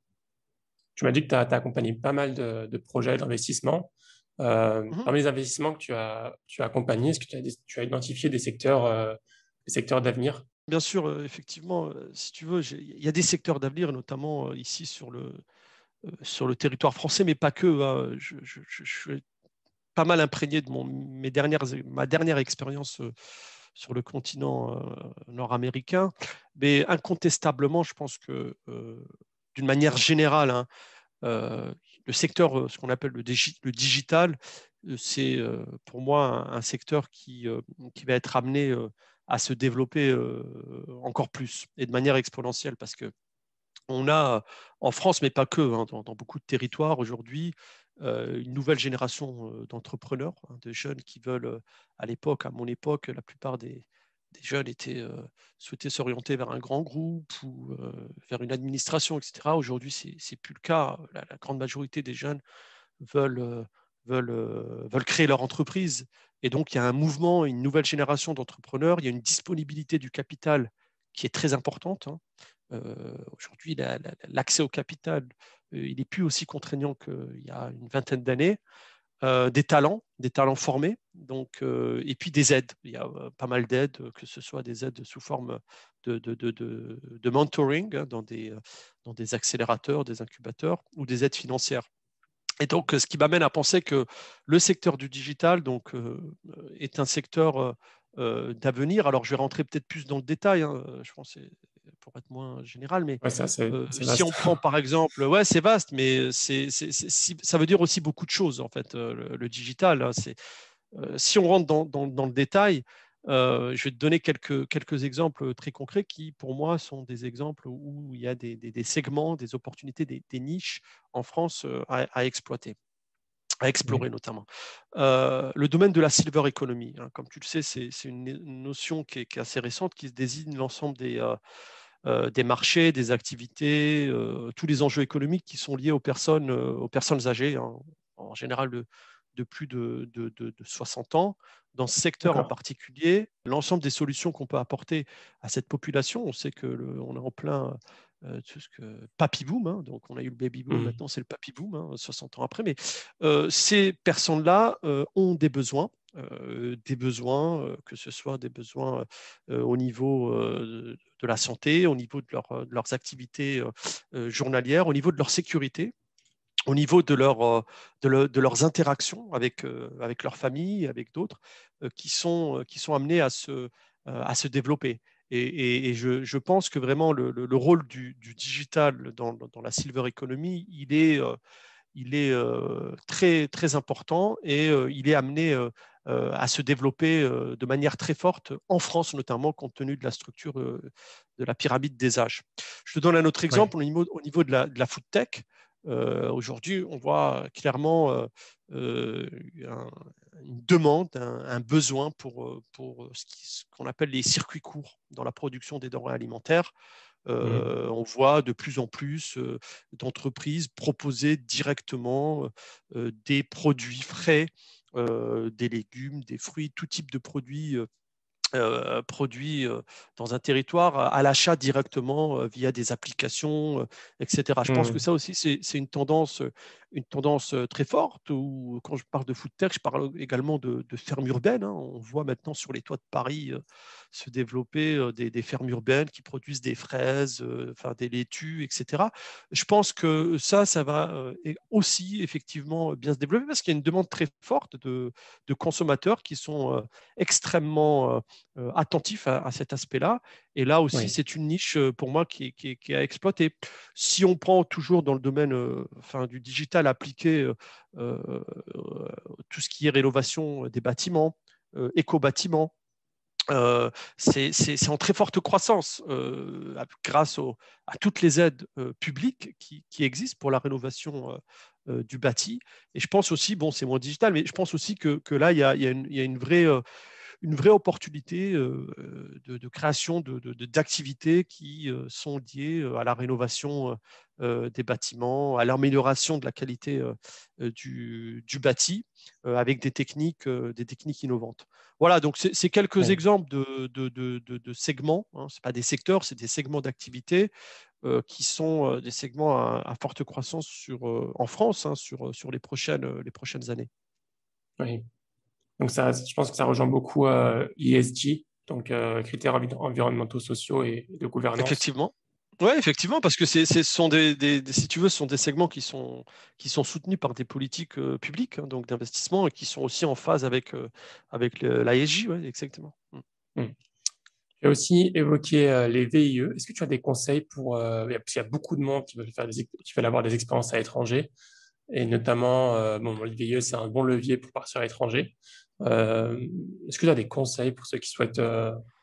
Tu m'as dit que tu as accompagné pas mal de projets d'investissement. Mhm. Parmi les investissements que tu as accompagnés, est-ce que tu as identifié des secteurs d'avenir? Bien sûr, effectivement, si tu veux, il y a des secteurs d'avenir, notamment ici sur le territoire français, mais pas que, hein. Je suis pas mal imprégné de ma dernière expérience sur le continent nord-américain. Mais incontestablement, je pense que d'une manière générale, hein, euh, le secteur, ce qu'on appelle le digital, c'est pour moi un secteur qui va être amené à se développer encore plus et de manière exponentielle parce que on a en France, mais pas que, hein, dans beaucoup de territoires aujourd'hui, une nouvelle génération d'entrepreneurs, hein, de jeunes qui veulent, à l'époque, à mon époque, la plupart des jeunes souhaitaient s'orienter vers un grand groupe ou vers une administration, etc. Aujourd'hui, c'est plus le cas. La grande majorité des jeunes veulent, veulent créer leur entreprise. Et donc, il y a un mouvement, une nouvelle génération d'entrepreneurs. Il y a une disponibilité du capital qui est très importante, hein. Aujourd'hui, l'accès au capital, il n'est plus aussi contraignant qu'il y a une vingtaine d'années. Des talents formés, donc, et puis des aides. Il y a pas mal d'aides, que ce soit des aides sous forme de mentoring, hein, dans des accélérateurs, des incubateurs, ou des aides financières. Et donc, ce qui m'amène à penser que le secteur du digital donc, est un secteur d'avenir. Alors, je vais rentrer peut-être plus dans le détail, hein, je pense, pour être moins général, mais Ouais, ça, c'est si on vaste. prend par exemple, ouais, c'est vaste, mais ça veut dire aussi beaucoup de choses, en fait, le digital, hein. Si on rentre dans le détail, je vais te donner quelques exemples très concrets qui, pour moi, sont des exemples où il y a des segments, des opportunités, des niches en France à exploiter, à explorer Mhm. notamment. Le domaine de la silver economy, hein, comme tu le sais, c'est une notion qui est assez récente, qui désigne l'ensemble des marchés, des activités, tous les enjeux économiques qui sont liés aux personnes âgées, hein, en général de plus de 60 ans. Dans ce secteur en D'accord. particulier, l'ensemble des solutions qu'on peut apporter à cette population, on sait on est en plein tout ce que papy boom, hein, donc on a eu le baby boom, Mhm. maintenant c'est le papy boom, hein, 60 ans après, mais ces personnes-là ont des besoins, que ce soit des besoins au niveau de la santé, au niveau de leurs activités journalières, au niveau de leur sécurité, au niveau de leurs interactions avec leur famille, avec d'autres, qui sont amenés à se développer. Et je pense que vraiment le rôle du digital dans la silver economy, il est très, très important et il est amené à se développer de manière très forte en France, notamment compte tenu de la structure de la pyramide des âges. Je te donne un autre Ouais. exemple au niveau de la food tech. Aujourd'hui, on voit clairement euh, un, une demande, un besoin pour ce qu'on appelle les circuits courts dans la production des denrées alimentaires. Mhm. On voit de plus en plus d'entreprises proposer directement des produits frais, des légumes, des fruits, tout type de produits dans un territoire à l'achat directement via des applications, etc. Je pense que Mhm. ça aussi, c'est une tendance une tendance très forte. Ou quand je parle de food tech, je parle également de fermes urbaines. On voit maintenant sur les toits de Paris se développer des fermes urbaines qui produisent des fraises, enfin des laitues, etc. Je pense que ça va aussi effectivement bien se développer parce qu'il y a une demande très forte de consommateurs qui sont extrêmement attentifs à cet aspect-là. Et là aussi, Oui. c'est une niche pour moi qui est à exploiter. Si on prend toujours dans le domaine du digital appliqué, euh, tout ce qui est rénovation des bâtiments, éco-bâtiments, c'est en très forte croissance grâce à toutes les aides publiques qui existent pour la rénovation du bâti. Et je pense aussi, bon, c'est moins digital, mais je pense aussi que là, il y a une vraie opportunité de création d'activités qui sont liées à la rénovation des bâtiments, à l'amélioration de la qualité du bâti avec des techniques innovantes. Voilà, donc c'est quelques Oui. exemples de segments. Hein, ce pas des secteurs, c'est des segments d'activité qui sont des segments à forte croissance en France hein, sur les prochaines années. Oui. Donc ça, je pense que ça rejoint beaucoup ESG, donc critères environnementaux, sociaux et de gouvernance. Effectivement. Ouais, effectivement, parce que ce sont si tu veux, ce sont des segments qui sont soutenus par des politiques publiques, hein, donc d'investissement, et qui sont aussi en phase avec l'ASJ, ouais, exactement. Hmm. Tu as aussi évoqué les VIE. Est-ce que tu as des conseils pour... parce qu'il y a beaucoup de monde qui veulent avoir des expériences à l'étranger, et notamment, bon, les VIE, c'est un bon levier pour partir à l'étranger. Est-ce que tu as des conseils pour ceux qui souhaitent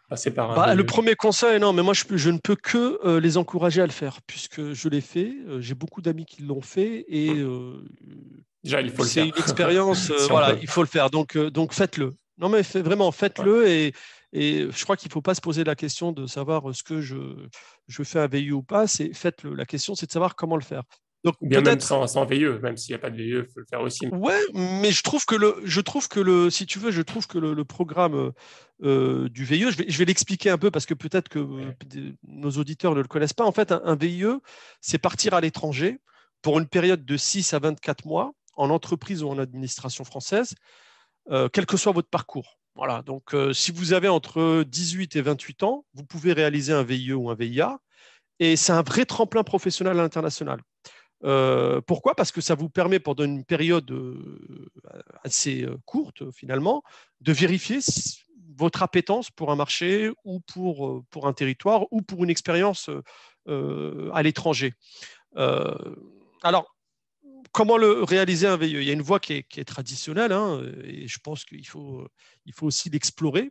passer par un Bah, le VIE? premier conseil, non, mais moi je ne peux que les encourager à le faire, puisque je l'ai fait, j'ai beaucoup d'amis qui l'ont fait, et Hmm. Déjà, il faut le c'est faire, une expérience, si on voilà, peut. il faut le faire, donc faites-le. Non, mais vraiment, Ouais. faites-le, et je crois qu'il ne faut pas se poser la question de savoir ce que je fais un VIE ou pas, c'est faites-le. La question, c'est de savoir comment le faire. Donc Ou bien même peut-être. sans VIE, même s'il n'y a pas de VIE, il faut le faire aussi. Ouais, mais si tu veux, je trouve que le programme du VIE, je vais l'expliquer un peu parce que peut-être que Ouais. nos auditeurs ne le connaissent pas. En fait, un VIE, c'est partir à l'étranger pour une période de 6 à 24 mois en entreprise ou en administration française, quel que soit votre parcours. Voilà, donc si vous avez entre 18 et 28 ans, vous pouvez réaliser un VIE ou un VIA, et c'est un vrai tremplin professionnel à l'international. Pourquoi? Parce que ça vous permet pendant une période assez courte finalement de vérifier votre appétence pour un marché ou pour un territoire ou pour une expérience à l'étranger. Euh, alors, comment le réaliser un VIE? Il y a une voie qui est traditionnelle, hein, et je pense il faut aussi l'explorer.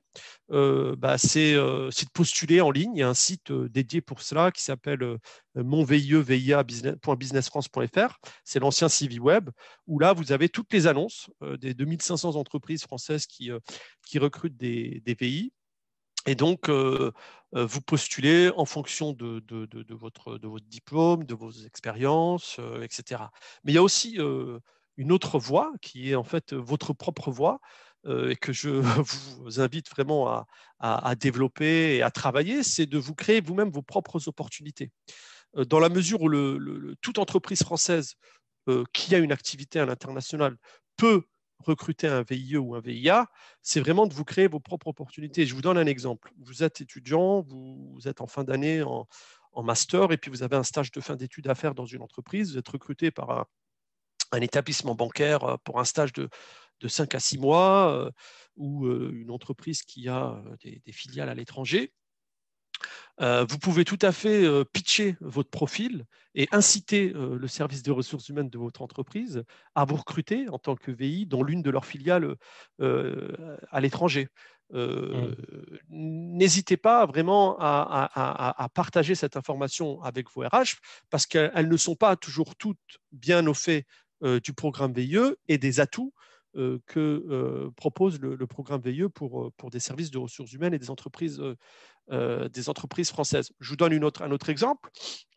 C'est de postuler en ligne. Il y a un site dédié pour cela qui s'appelle monvie.businessfrance.fr. C'est l'ancien CV Web, où là, vous avez toutes les annonces des 2500 entreprises françaises qui recrutent des VI. Et donc, vous postulez en fonction de votre diplôme, de vos expériences, etc. Mais il y a aussi une autre voie qui est en fait votre propre voie et que je vous invite vraiment à développer et à travailler, c'est de vous créer vous-même vos propres opportunités. Dans la mesure où toute entreprise française qui a une activité à l'international peut recruter un VIE ou un VIA, c'est vraiment de vous créer vos propres opportunités. Je vous donne un exemple. Vous êtes étudiant, vous êtes en fin d'année en master, et puis vous avez un stage de fin d'études à faire dans une entreprise. Vous êtes recruté par un établissement bancaire pour un stage de 5 à 6 mois ou une entreprise qui a des filiales à l'étranger. Vous pouvez tout à fait pitcher votre profil et inciter le service des ressources humaines de votre entreprise à vous recruter en tant que VI dans l'une de leurs filiales à l'étranger. Euh, Mm. N'hésitez pas vraiment à partager cette information avec vos RH parce qu'elles ne sont pas toujours toutes bien au fait du programme VIE et des atouts que propose le programme VIE pour des services de ressources humaines et des entreprises françaises. Je vous donne un autre exemple.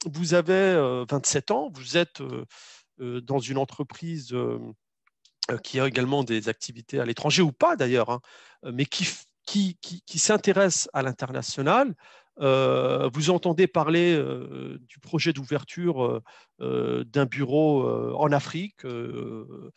Vous avez 27 ans, vous êtes dans une entreprise qui a également des activités à l'étranger ou pas d'ailleurs, hein, mais qui s'intéresse à l'international. Vous entendez parler du projet d'ouverture d'un bureau en Afrique, n'importe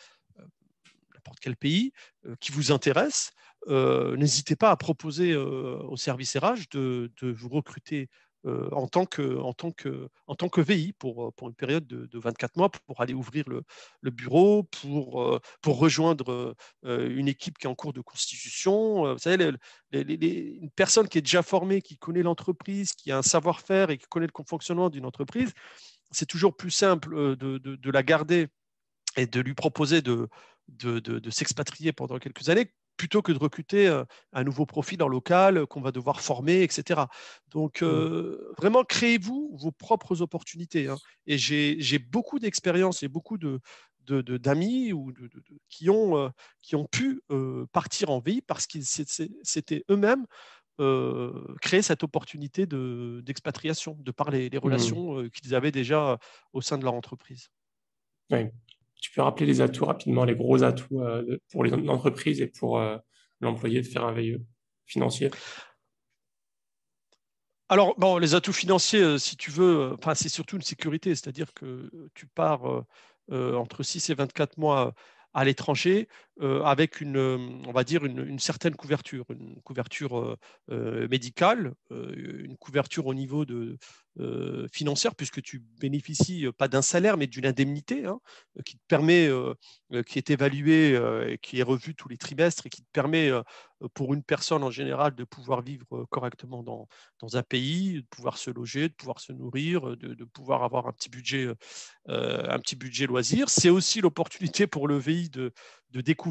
quel pays qui vous intéresse. N'hésitez pas à proposer au service RH de vous recruter en tant que VI pour une période de 24 mois pour aller ouvrir le bureau, pour rejoindre une équipe qui est en cours de constitution. Vous savez, une personne qui est déjà formée, qui connaît l'entreprise, qui a un savoir-faire et qui connaît le fonctionnement d'une entreprise, c'est toujours plus simple de la garder et de lui proposer de s'expatrier pendant quelques années plutôt que de recruter un nouveau profil en local qu'on va devoir former, etc. Donc, vraiment, créez-vous vos propres opportunités. Hein. Et j'ai beaucoup d'expérience et beaucoup d'amis qui ont pu partir en VI parce qu'ils s'étaient eux-mêmes créé cette opportunité d'expatriation, de par les relations qu'ils avaient déjà au sein de leur entreprise. Oui. Tu peux rappeler les atouts rapidement, les gros atouts pour les entreprises et pour l'employé de faire un VIE financier? Alors, bon, les atouts financiers, si tu veux, c'est surtout une sécurité, c'est-à-dire que tu pars entre 6 et 24 mois à l'étranger avec on va dire une certaine couverture, une couverture médicale, une couverture au niveau financière, puisque tu bénéficies pas d'un salaire, mais d'une indemnité hein, qui te permet, qui est évaluée et qui est revue tous les trimestres et qui te permet, pour une personne en général, de pouvoir vivre correctement dans un pays, de pouvoir se loger, de pouvoir se nourrir, de pouvoir avoir un petit budget loisir. C'est aussi l'opportunité pour le VI de découvrir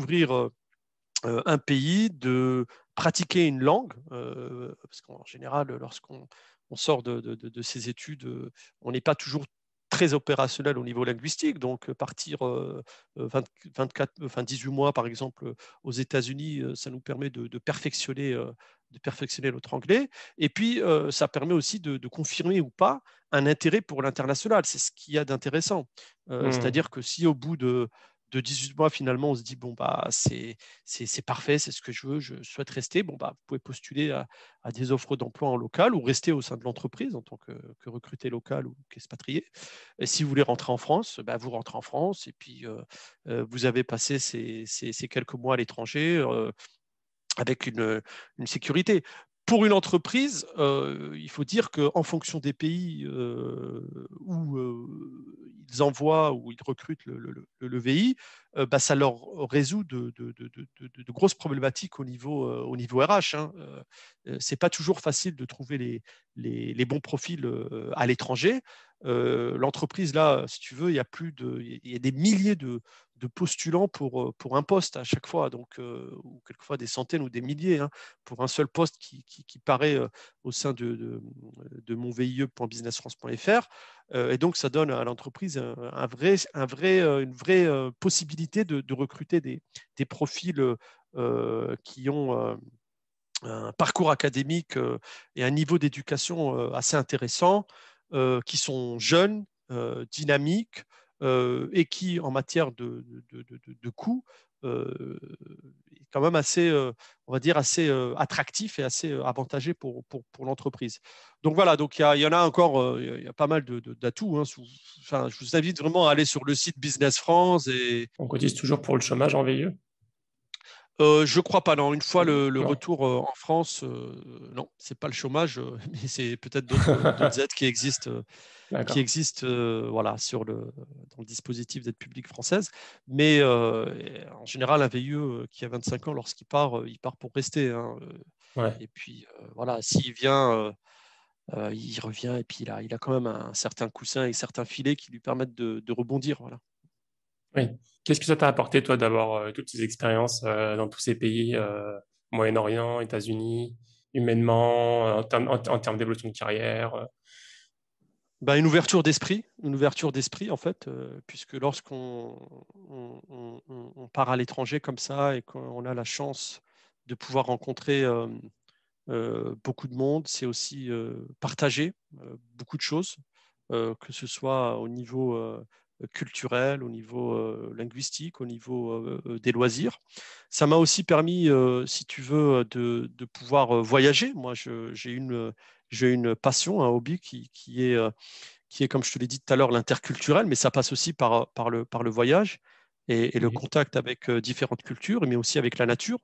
un pays, de pratiquer une langue, parce qu'en général, lorsqu'on sort de ces études, on n'est pas toujours très opérationnel au niveau linguistique. Donc, partir 24, 18 mois, par exemple, aux États-Unis, ça nous permet de perfectionner notre anglais. Et puis, ça permet aussi de confirmer ou pas un intérêt pour l'international. C'est ce qu'il y a d'intéressant. C'est-à-dire que si au bout de 18 mois, finalement, on se dit, bon, bah, c'est parfait, c'est ce que je veux, je souhaite rester, bon, bah, vous pouvez postuler à des offres d'emploi en local ou rester au sein de l'entreprise en tant que recruté local ou qu'expatrié. Et si vous voulez rentrer en France, bah, vous rentrez en France et puis vous avez passé ces quelques mois à l'étranger avec une sécurité. Pour une entreprise, il faut dire qu'en fonction des pays où ils envoient ou ils recrutent le VI, bah, ça leur résout de grosses problématiques au niveau RH. Hein. C'est pas toujours facile de trouver les bons profils à l'étranger. L'entreprise, là, si tu veux, il y a des milliers de postulants pour un poste à chaque fois, donc, ou quelquefois des centaines ou des milliers hein, pour un seul poste qui paraît au sein de mon vie.businessfrance.fr. Et donc, ça donne à l'entreprise une vraie possibilité de recruter des profils qui ont un parcours académique et un niveau d'éducation assez intéressant, qui sont jeunes, dynamiques et qui, en matière de coûts, est quand même assez, on va dire, assez attractif et assez avantageux pour l'entreprise. Donc voilà, donc il y en a encore, il y a pas mal d'atouts. Hein, enfin, je vous invite vraiment à aller sur le site Business France et On cotise toujours pour le chômage en VIE? je crois pas, non. Une fois le Non, retour en France, non, c'est pas le chômage, mais c'est peut-être d'autres aides qui d'accord. existent voilà, dans le dispositif d'aide publique française. Mais en général, un VIE qui a 25 ans, lorsqu'il part, il part pour rester. Hein. Ouais. Et puis voilà, s'il vient, il revient et puis il a quand même un certain coussin et certains filets qui lui permettent de rebondir. Voilà. Oui. Qu'est-ce que ça t'a apporté, toi, d'avoir toutes ces expériences dans tous ces pays, Moyen-Orient, États-Unis, humainement, en termes d'évolution de carrière? Ben, une ouverture d'esprit en fait, puisque lorsqu'on on part à l'étranger comme ça et qu'on a la chance de pouvoir rencontrer beaucoup de monde, c'est aussi partager beaucoup de choses, que ce soit au niveau culturel, au niveau linguistique, au niveau des loisirs. Ça m'a aussi permis, si tu veux, de pouvoir voyager. Moi, j'ai une passion, un hobby qui est, comme je te l'ai dit tout à l'heure, l'interculturel, mais ça passe aussi par le voyage et le Mhm. contact avec différentes cultures, mais aussi avec la nature.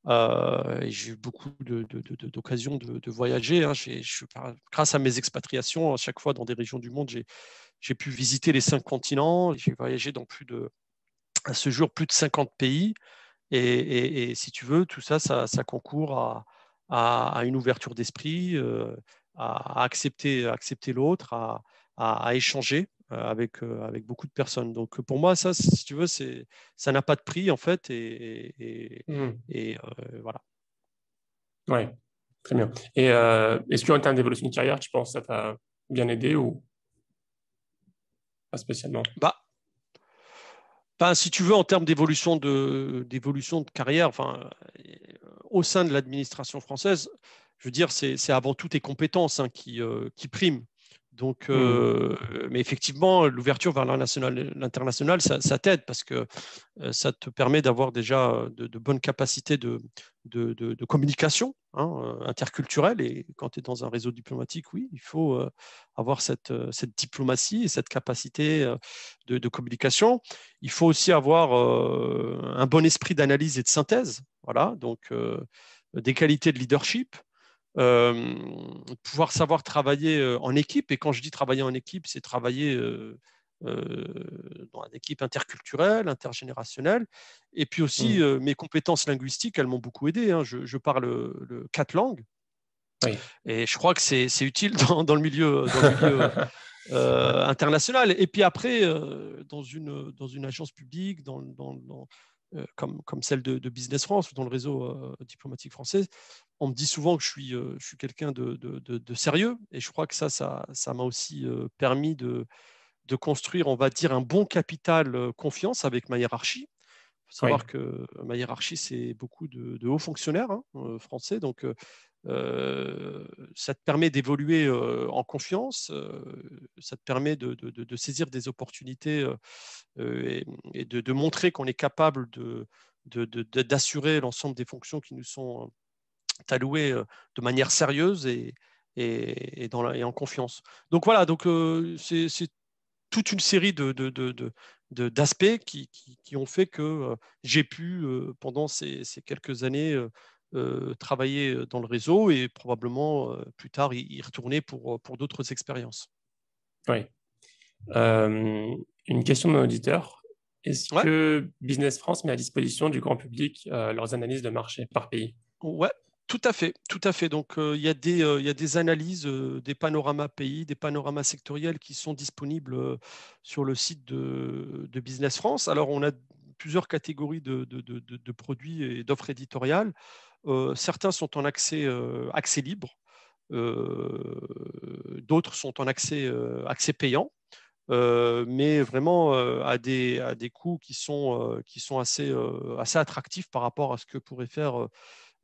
Et j'ai eu beaucoup d'occasions de voyager, hein. Grâce à mes expatriations, à chaque fois dans des régions du monde, j'ai pu visiter les 5 continents. J'ai voyagé dans à ce jour, plus de 50 pays. Et si tu veux, tout ça, ça concourt à une ouverture d'esprit, à accepter l'autre, à échanger avec beaucoup de personnes. Donc pour moi, ça, si tu veux, ça n'a pas de prix en fait. Mhm. Voilà. Ouais, très bien. Et est-ce qu'en termes d'évolution de carrière, tu penses que ça t'a bien aidé ou pas spécialement? Bah, si tu veux, en termes d'évolution de carrière, enfin, au sein de l'administration française, je veux dire, c'est avant tout tes compétences, hein, qui priment. Donc, Mhm. mais effectivement, l'ouverture vers l'international, ça t'aide parce que ça te permet d'avoir déjà de bonnes capacités de communication, hein, interculturelle. Et quand tu es dans un réseau diplomatique, oui, il faut avoir cette diplomatie et cette capacité de communication. Il faut aussi avoir un bon esprit d'analyse et de synthèse. Voilà, donc des qualités de leadership. Pouvoir savoir travailler en équipe. Et quand je dis travailler en équipe, c'est travailler dans une équipe interculturelle, intergénérationnelle. Et puis aussi, Mhm. mes compétences linguistiques, elles m'ont beaucoup aidé, hein. Je parle 4 langues Oui. et je crois que c'est utile dans le milieu international. Et puis après, dans une agence publique, comme celle de Business France ou dans le réseau diplomatique français, on me dit souvent que je suis quelqu'un de sérieux. Et je crois que ça m'a aussi permis de construire, on va dire, un bon capital confiance avec ma hiérarchie. Il faut Oui. savoir que ma hiérarchie, c'est beaucoup de hauts fonctionnaires, hein, français. Donc, ça te permet d'évoluer en confiance, ça te permet de saisir des opportunités et de montrer qu'on est capable d'assurer l'ensemble des fonctions qui nous sont allouées de manière sérieuse et en confiance. Donc voilà, donc, c'est toute une série d'aspects qui ont fait que j'ai pu, pendant ces quelques années, travailler dans le réseau et probablement plus tard y retourner pour d'autres expériences. Oui. Une question de mon auditeur. Est-ce Ouais, que Business France met à disposition du grand public leurs analyses de marché par pays? ouais, tout à fait, tout à fait. Donc, il y a des analyses, des panoramas pays, des panoramas sectoriels qui sont disponibles sur le site de Business France. Alors, on a plusieurs catégories de produits et d'offres éditoriales. Certains sont en accès libre, d'autres sont en accès payant, mais vraiment à des coûts qui sont assez attractifs par rapport à ce que pourraient faire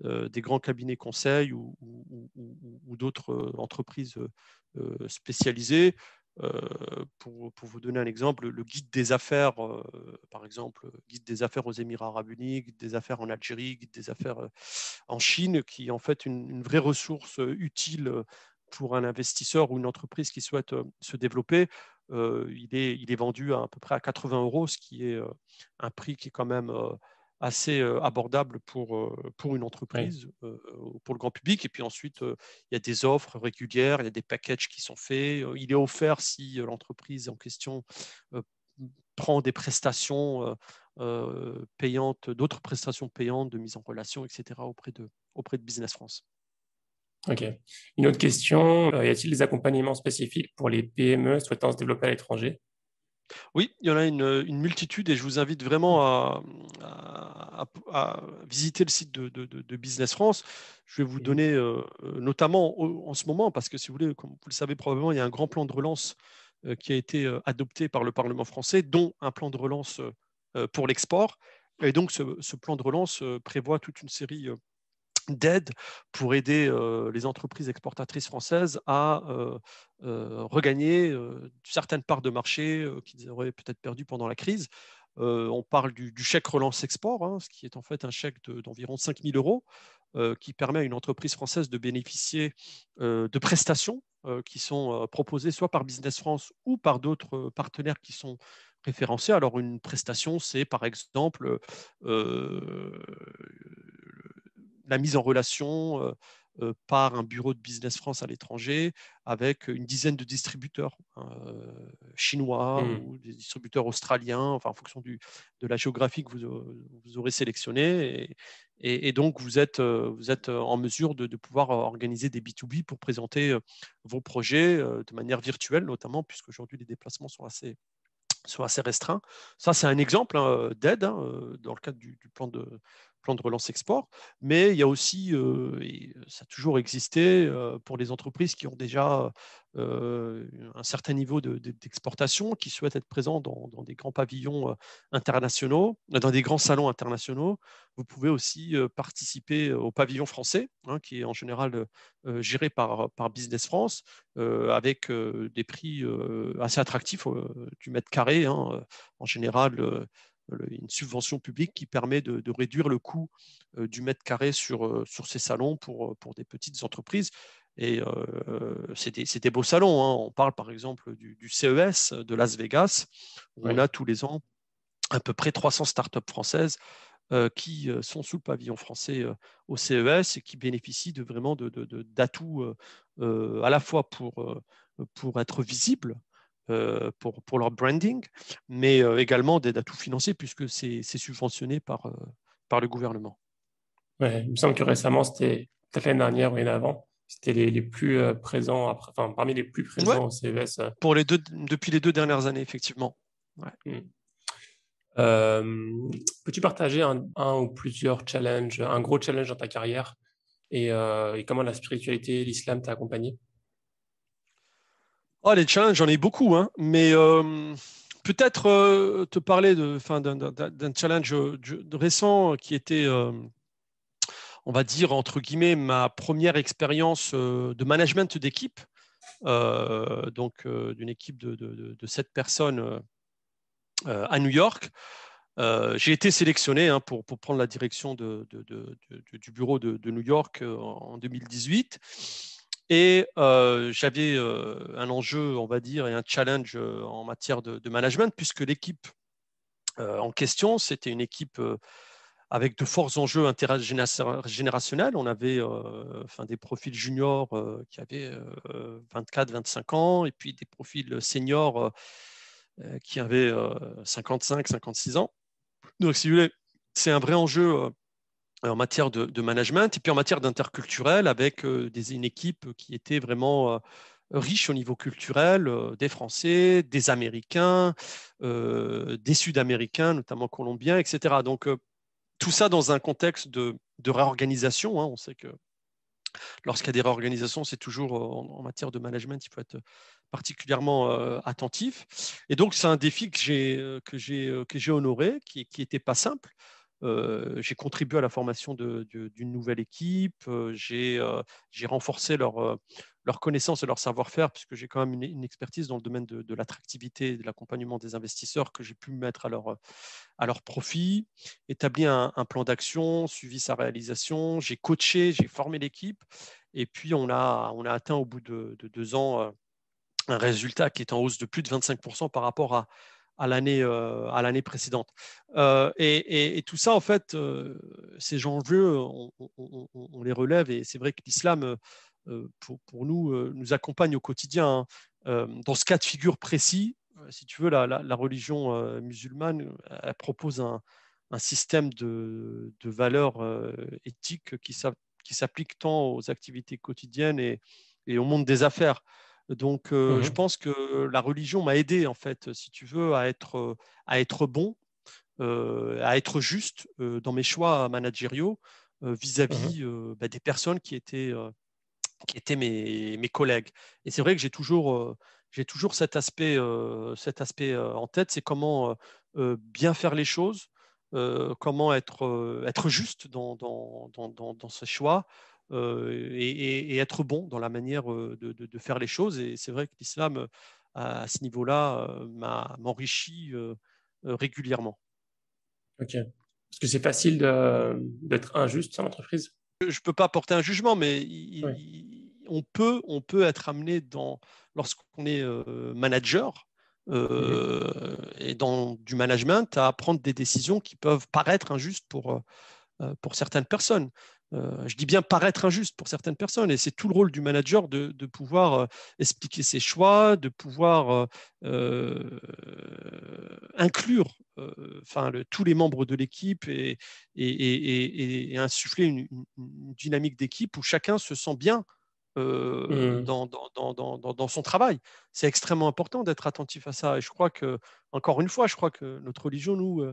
des grands cabinets conseils ou d'autres entreprises spécialisées. Pour vous donner un exemple, le guide des affaires, par exemple, guide des affaires aux Émirats arabes unis, guide des affaires en Algérie, guide des affaires en Chine, qui est en fait une vraie ressource utile pour un investisseur ou une entreprise qui souhaite se développer. Il est vendu à peu près à 80 euros, ce qui est un prix qui est quand même assez abordable pour une Oui. entreprise, pour le grand public. Et puis ensuite, il y a des offres régulières, il y a des packages qui sont faits. Il est offert si l'entreprise en question euh, prend des prestations payantes, d'autres prestations payantes de mise en relation, etc., auprès de Business France. Ok. Une autre question, y a-t-il des accompagnements spécifiques pour les PME souhaitant se développer à l'étranger? Oui, il y en a une multitude et je vous invite vraiment à visiter le site de Business France. Je vais vous Mhm. donner notamment en ce moment, parce que si vous voulez, comme vous le savez probablement, il y a un grand plan de relance qui a été adopté par le Parlement français, dont un plan de relance pour l'export. Et donc ce plan de relance prévoit toute une série d'aide pour aider les entreprises exportatrices françaises à regagner certaines parts de marché qu'ils auraient peut-être perdues pendant la crise. On parle du chèque relance export, hein, ce qui est en fait un chèque d'environ 5 000 euros qui permet à une entreprise française de bénéficier de prestations qui sont proposées soit par Business France ou par d'autres partenaires qui sont référencés. Alors une prestation, c'est par exemple la mise en relation par un bureau de Business France à l'étranger avec une dizaine de distributeurs chinois ou des distributeurs australiens, enfin, en fonction de la géographie que vous aurez sélectionnée. Et donc, vous êtes en mesure de pouvoir organiser des B2B pour présenter vos projets de manière virtuelle, notamment, puisque aujourd'hui, les déplacements sont assez restreints. Ça, c'est un exemple d'aide dans le cadre du plan de relance export. Mais il y a aussi, et ça a toujours existé, pour les entreprises qui ont déjà un certain niveau d'exportation, qui souhaitent être présents dans des grands pavillons internationaux, dans des grands salons internationaux. Vous pouvez aussi participer au pavillon français, hein, qui est en général géré par Business France, avec des prix assez attractifs du mètre carré, hein, en général une subvention publique qui permet de réduire le coût du mètre carré sur ces salons pour des petites entreprises. Et c'est des beaux salons, hein. On parle par exemple du CES de Las Vegas, où on Oui. a tous les ans à peu près 300 startups françaises qui sont sous le pavillon français au CES et qui bénéficient vraiment d'atouts à la fois pour être visibles, pour leur branding, mais également des atouts financiers puisque c'est subventionné par le gouvernement. Ouais, il me semble que récemment, c'était peut-être l'année dernière ou l'année avant, c'était les plus présents, enfin, parmi les plus Ouais, présents au CES. depuis les 2 dernières années, effectivement. Ouais. Hmm. Peux-tu partager un ou plusieurs challenges, un gros challenge dans ta carrière et comment la spiritualité et l'islam t'a accompagné? Oh, les challenges, j'en ai beaucoup, hein, mais peut-être te parler d'un challenge récent qui était, on va dire, entre guillemets, ma première expérience de management d'équipe, donc d'une équipe de 7 personnes à New York. J'ai été sélectionné hein, pour prendre la direction du bureau de New York en 2018. Et j'avais un enjeu, on va dire, et un challenge en matière de management, puisque l'équipe en question, c'était une équipe avec de forts enjeux intergénérationnels. On avait des profils juniors qui avaient 24-25 ans, et puis des profils seniors qui avaient 55-56 ans. Donc, si vous voulez, c'est un vrai enjeu en matière de management et puis en matière d'interculturel avec une équipe qui était vraiment riche au niveau culturel, des Français, des Américains, des Sud-Américains, notamment colombiens, etc. Donc, tout ça dans un contexte de réorganisation, hein. On sait que lorsqu'il y a des réorganisations, c'est toujours en matière de management, il faut être particulièrement attentif. Et donc, c'est un défi que j'ai honoré, qui n'était pas simple. J'ai contribué à la formation d'une nouvelle équipe. J'ai renforcé leur connaissance et leur savoir-faire, puisque j'ai quand même une expertise dans le domaine de l'attractivité et de l'accompagnement des investisseurs que j'ai pu mettre à leur profit, établi un plan d'action, suivi sa réalisation. J'ai coaché, j'ai formé l'équipe. Et puis, on a atteint au bout de 2 ans un résultat qui est en hausse de plus de 25% par rapport à l'année précédente. Et tout ça, en fait, ces enjeux, on les relève. Et c'est vrai que l'islam, pour nous, nous accompagne au quotidien, hein. Dans ce cas de figure précis, si tu veux, la religion musulmane, elle propose un système de valeurs éthiques qui s'applique tant aux activités quotidiennes et au monde des affaires. Donc, je Mhm, pense que la religion m'a aidé, en fait, si tu veux, à être bon, à être juste dans mes choix managériaux mhm, vis-à-vis des personnes qui étaient mes collègues. Et c'est vrai que j'ai toujours cet aspect en tête, c'est comment bien faire les choses, comment être juste dans ses choix et être bon dans la manière de faire les choses. Et c'est vrai que l'islam, à ce niveau-là, m'enrichit régulièrement. Ok. Parce que c'est facile d'être injuste en entreprise. Je ne peux pas porter un jugement, mais Oui. on peut être amené lorsqu'on est manager Mhm. et dans du management à prendre des décisions qui peuvent paraître injustes pour certaines personnes. Je dis bien paraître injuste pour certaines personnes, et c'est tout le rôle du manager de pouvoir expliquer ses choix, de pouvoir inclure tous les membres de l'équipe et insuffler une dynamique d'équipe où chacun se sent bien Mhm. dans son travail. C'est extrêmement important d'être attentif à ça. Et je crois que, encore une fois, je crois que notre religion, nous,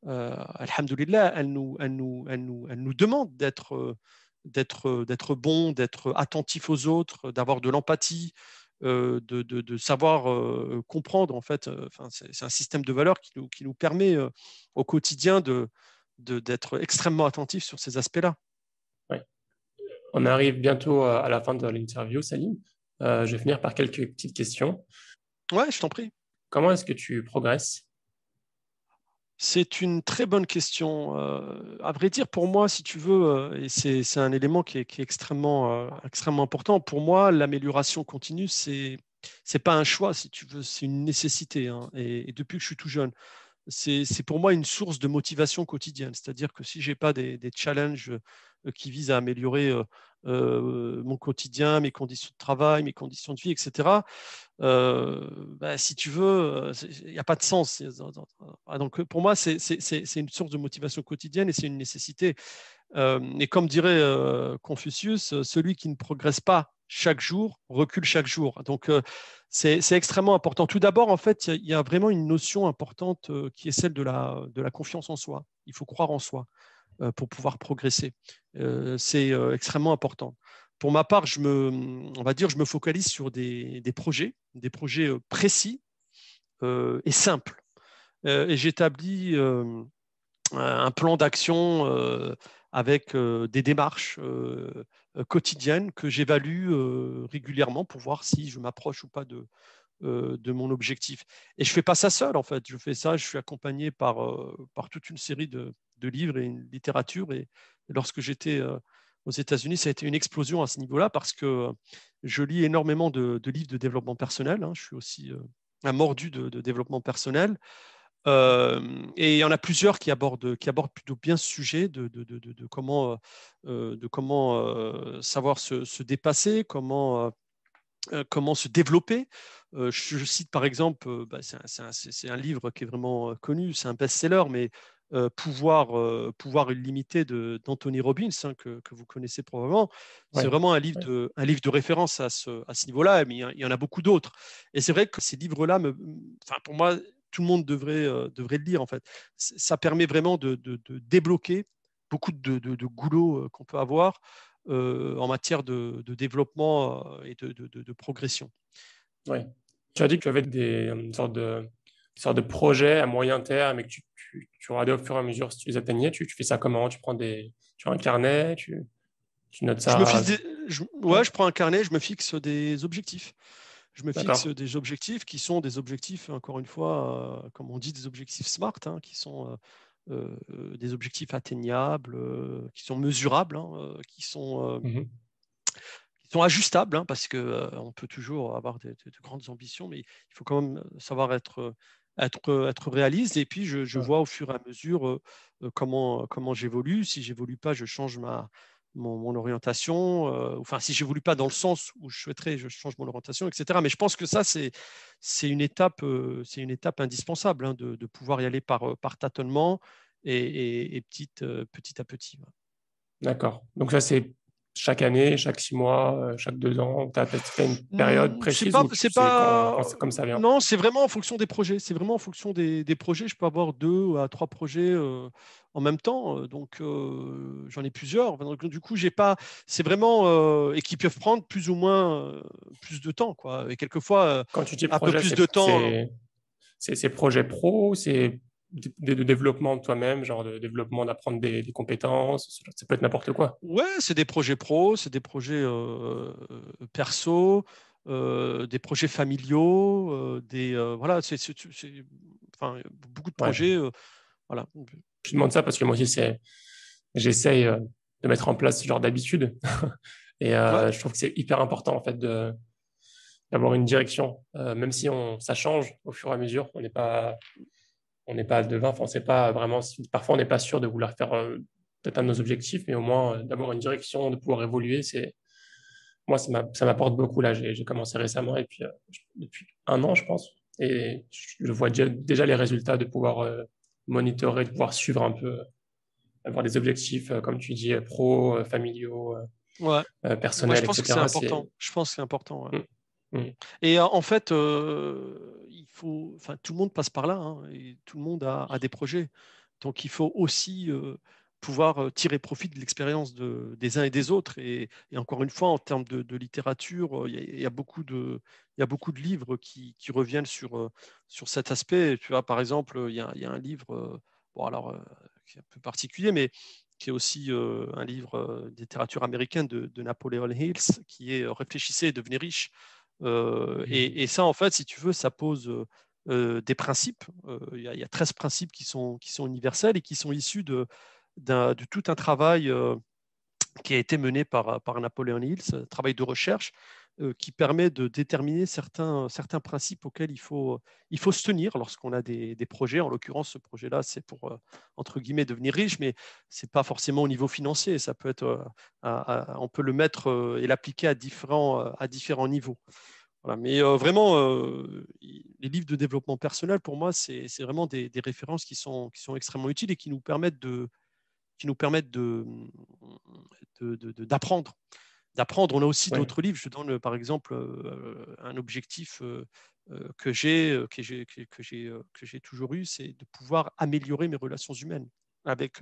alhamdoulilah, elle nous demande d'être bon, d'être attentif aux autres, d'avoir de l'empathie, de savoir comprendre. En fait, c'est un système de valeurs qui nous permet au quotidien d'être extrêmement attentif sur ces aspects-là. Ouais. On arrive bientôt à la fin de l'interview, Salim. Je vais finir par quelques petites questions. Ouais, je t'en prie. Comment est-ce que tu progresses? C'est une très bonne question. À vrai dire, pour moi, si tu veux, et c'est un élément qui est extrêmement important, pour moi, l'amélioration continue, c'est pas un choix, si tu veux, c'est une nécessité, hein. Et depuis que je suis tout jeune, c'est pour moi une source de motivation quotidienne. C'est-à-dire que si j'ai pas des challenges qui visent à améliorer mon quotidien, mes conditions de travail, mes conditions de vie, etc., si tu veux, il n'y a pas de sens. Donc, pour moi, c'est une source de motivation quotidienne et c'est une nécessité. Et comme dirait Confucius, celui qui ne progresse pas chaque jour recule chaque jour. Donc, c'est extrêmement important. Tout d'abord, en fait, il y a vraiment une notion importante qui est celle de la confiance en soi. Il faut croire en soi pour pouvoir progresser. C'est extrêmement important. Pour ma part, on va dire, je me focalise sur des projets précis et simples. Et j'établis un plan d'action avec des démarches quotidiennes que j'évalue régulièrement pour voir si je m'approche ou pas de mon objectif. Et je ne fais pas ça seul, en fait. Je suis accompagné par toute une série de livres et une littérature. Et lorsque j'étais aux États-Unis, ça a été une explosion à ce niveau-là parce que je lis énormément de livres de développement personnel, hein. Je suis aussi un mordu de développement personnel. Et il y en a plusieurs qui abordent plutôt bien ce sujet de comment savoir se dépasser, comment se développer. Je cite par exemple, c'est un livre qui est vraiment connu, c'est un best-seller, mais Pouvoir illimité d'Anthony Robbins, hein, que vous connaissez probablement. C'est Ouais. vraiment Ouais. un livre de référence à ce niveau-là, mais il y en a beaucoup d'autres. Et c'est vrai que ces livres-là, pour moi, tout le monde devrait le lire, en fait. Ça permet vraiment de débloquer beaucoup de goulot qu'on peut avoir en matière de développement et de progression. Ouais. Tu as dit que tu avais sortes de projets à moyen terme et que tu regardais au fur et à mesure si tu les atteignais. Tu fais ça comment? Tu as un carnet, tu notes Je me ça. fixe ouais, Ouais. je prends un carnet, je me fixe des objectifs. Je me fixe D'accord. des objectifs qui sont des objectifs, encore une fois, comme on dit, des objectifs SMART, hein, qui sont des objectifs atteignables, qui sont mesurables, hein, Mhm. qui sont ajustables, hein, parce que on peut toujours avoir de grandes ambitions, mais il faut quand même savoir être réaliste. Et puis, je Ouais. vois au fur et à mesure comment j'évolue. Si j'évolue pas, je change mon orientation. Enfin, si j'évolue pas dans le sens où je souhaiterais, je change mon orientation, etc. Mais je pense que ça, c'est une étape indispensable, hein, de pouvoir y aller par tâtonnement et petit à petit. D'accord. Donc ça, c'est chaque année, chaque 6 mois, chaque 2 ans. Tu as une période précise ou C'est c'est pas, comme ça vient? non, c'est vraiment en fonction des projets. C'est vraiment en fonction des projets. Je peux avoir 2 à 3 projets en même temps. Donc, j'en ai plusieurs. Donc, du coup, j'ai pas. C'est vraiment et qui peuvent prendre plus ou moins plus de temps, quoi. Et quelquefois Quand tu dis un peu projet, plus de temps. c'est projet pro, c'est de développement de toi-même, genre de développement, d'apprendre des compétences, ça peut être n'importe quoi. Ouais, c'est des projets pro, c'est des projets perso, des projets familiaux, voilà, enfin, beaucoup de Ouais. projets. Voilà. Je demande ça parce que moi aussi, j'essaye de mettre en place ce genre d'habitude. Et Ouais, je trouve que c'est hyper important, en fait, d'avoir une direction. Même si ça change au fur et à mesure, on n'est pas devin, enfin, on sait pas vraiment, parfois on n'est pas sûr de vouloir faire atteindre nos objectifs, mais au moins d'avoir une direction, de pouvoir évoluer, moi, ça m'apporte beaucoup là. J'ai commencé récemment et puis depuis 1 an, je pense. Et je vois déjà les résultats de pouvoir monitorer, de pouvoir suivre un peu, avoir des objectifs, comme tu dis, pro, familiaux, ouais. Moi, je personnels, pense que c'est etc. important. Je pense que c'est important. Ouais. Mm, mm. Et en fait, enfin, tout le monde passe par là, hein, et tout le monde a des projets. Donc, il faut aussi pouvoir tirer profit de l'expérience des uns et des autres. Et encore une fois, en termes de littérature, il y a beaucoup de livres qui reviennent sur cet aspect. Tu vois, par exemple, il y a un livre, bon, alors, qui est un peu particulier, mais qui est aussi un livre de littérature américaine de Napoleon Hills, qui est Réfléchissez et devenez riche. Et ça, en fait, si tu veux, ça pose des principes. Il y a 13 principes qui sont universels et qui sont issus de tout un travail qui a été mené par Napoléon Hills, un travail de recherche qui permet de déterminer certains principes auxquels il faut se tenir lorsqu'on a des projets. En l'occurrence, ce projet-là, c'est pour, entre guillemets, devenir riche, mais ce n'est pas forcément au niveau financier. Ça peut être, on peut le mettre et l'appliquer à différents niveaux. Voilà. Mais vraiment, les livres de développement personnel, pour moi, c'est vraiment des références qui sont extrêmement utiles et d'apprendre. On a aussi Ouais, d'autres livres. Je donne par exemple un objectif que j'ai toujours eu, c'est de pouvoir améliorer mes relations humaines avec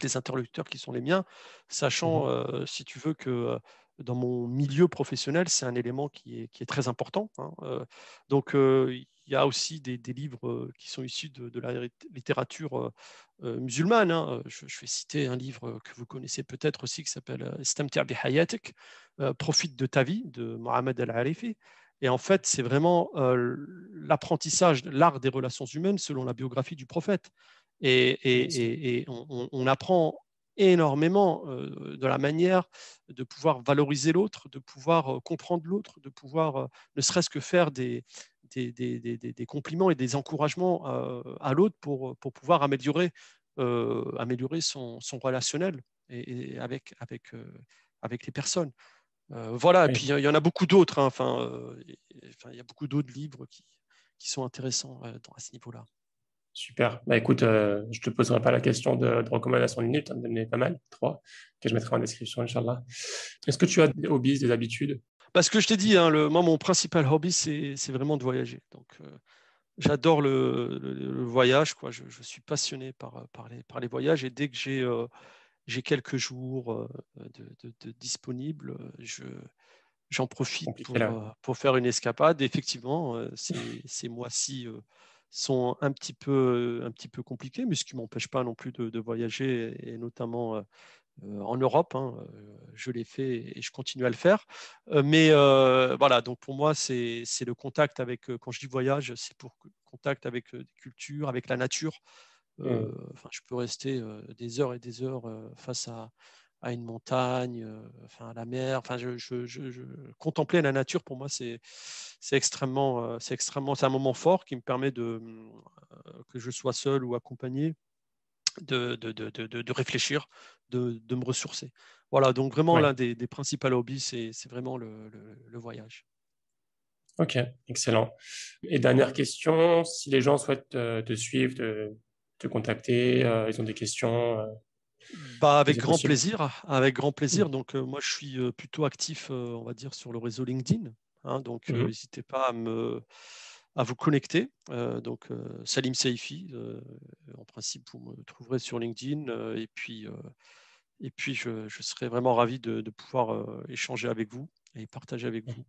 les interlocuteurs qui sont les miens, sachant, mhm. si tu veux, que dans mon milieu professionnel, c'est un élément qui est très important, hein. Donc, il y a aussi des livres qui sont issus de la littérature musulmane, hein. Je vais citer un livre que vous connaissez peut-être aussi qui s'appelle Istamti' bi hayatik, Profite de ta vie, de Mohamed Al-Arifi. Et en fait, c'est vraiment l'apprentissage, l'art des relations humaines selon la biographie du prophète. Et, Bien sûr. et on apprend énormément de la manière de pouvoir valoriser l'autre, de pouvoir comprendre l'autre, de pouvoir ne serait-ce que faire des compliments et des encouragements à l'autre pour pouvoir améliorer son relationnel avec les personnes. Voilà, et puis Oui. il y en a beaucoup d'autres, hein. Enfin, il y a beaucoup d'autres livres qui sont intéressants à ce niveau-là. Super. Bah écoute, je te poserai pas la question de recommandations de livres, tu en as donné pas mal, 3, que je mettrai en description, Inch'Allah. Est-ce que tu as des hobbies, des habitudes? Parce que je t'ai dit, hein, moi, mon principal hobby, c'est vraiment de voyager. Donc, j'adore le voyage, quoi. Je suis passionné par les voyages. Et dès que j'ai quelques jours de disponibles, j'en profite Compliqué pour, là. euh, pour faire une escapade. Et effectivement, ces mois-ci sont un petit peu compliqués, mais ce qui ne m'empêche pas non plus de voyager, et notamment en Europe, hein. Je l'ai fait et je continue à le faire. Mais voilà, donc pour moi, c'est le contact avec, quand je dis voyage, c'est pour contact avec des cultures, avec la nature. Hmm. Enfin, je peux rester des heures et des heures face à une montagne, enfin, à la mer. Enfin, contempler la nature, pour moi, c'est un moment fort qui me permet que je sois seul ou accompagné, de réfléchir, de me ressourcer. Voilà, donc vraiment Ouais. l'un des principaux hobbies, c'est vraiment le voyage. Ok, excellent. Et dernière question, si les gens souhaitent te suivre, te contacter, ils ont des questions, Bah, est-ce que avec c'est grand possible? plaisir, avec grand plaisir. Mhm. Donc moi, je suis plutôt actif, on va dire, sur le réseau LinkedIn, hein. Donc Mhm. n'hésitez pas à vous connecter. Donc Salim Saifi, en principe, vous me trouverez sur LinkedIn. Et puis je serai vraiment ravi de pouvoir échanger avec vous et partager avec vous.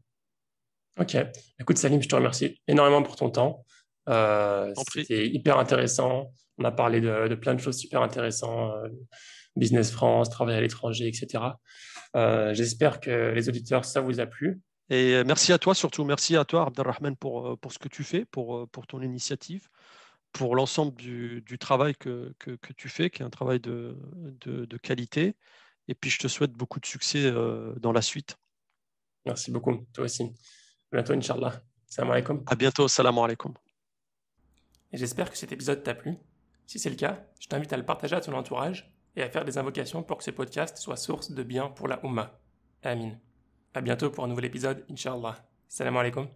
Ok. Écoute, Salim, je te remercie énormément pour ton temps. En prie. C'était hyper intéressant. On a parlé de plein de choses super intéressantes, Business France, travail à l'étranger, etc. J'espère que les auditeurs, ça vous a plu. Et merci à toi surtout. Merci à toi, Abdelrahman, pour ce que tu fais, pour ton initiative, pour l'ensemble du travail que tu fais, qui est un travail de qualité. Et puis, je te souhaite beaucoup de succès dans la suite. Merci beaucoup, toi aussi. À bientôt, Inch'Allah. Salam alaikum. À bientôt. Salam alaikum. Et j'espère que cet épisode t'a plu. Si c'est le cas, je t'invite à le partager à ton entourage et à faire des invocations pour que ce podcast soit source de bien pour la Ummah. Amin. À bientôt pour un nouvel épisode, Inch'Allah. Salam alaikum.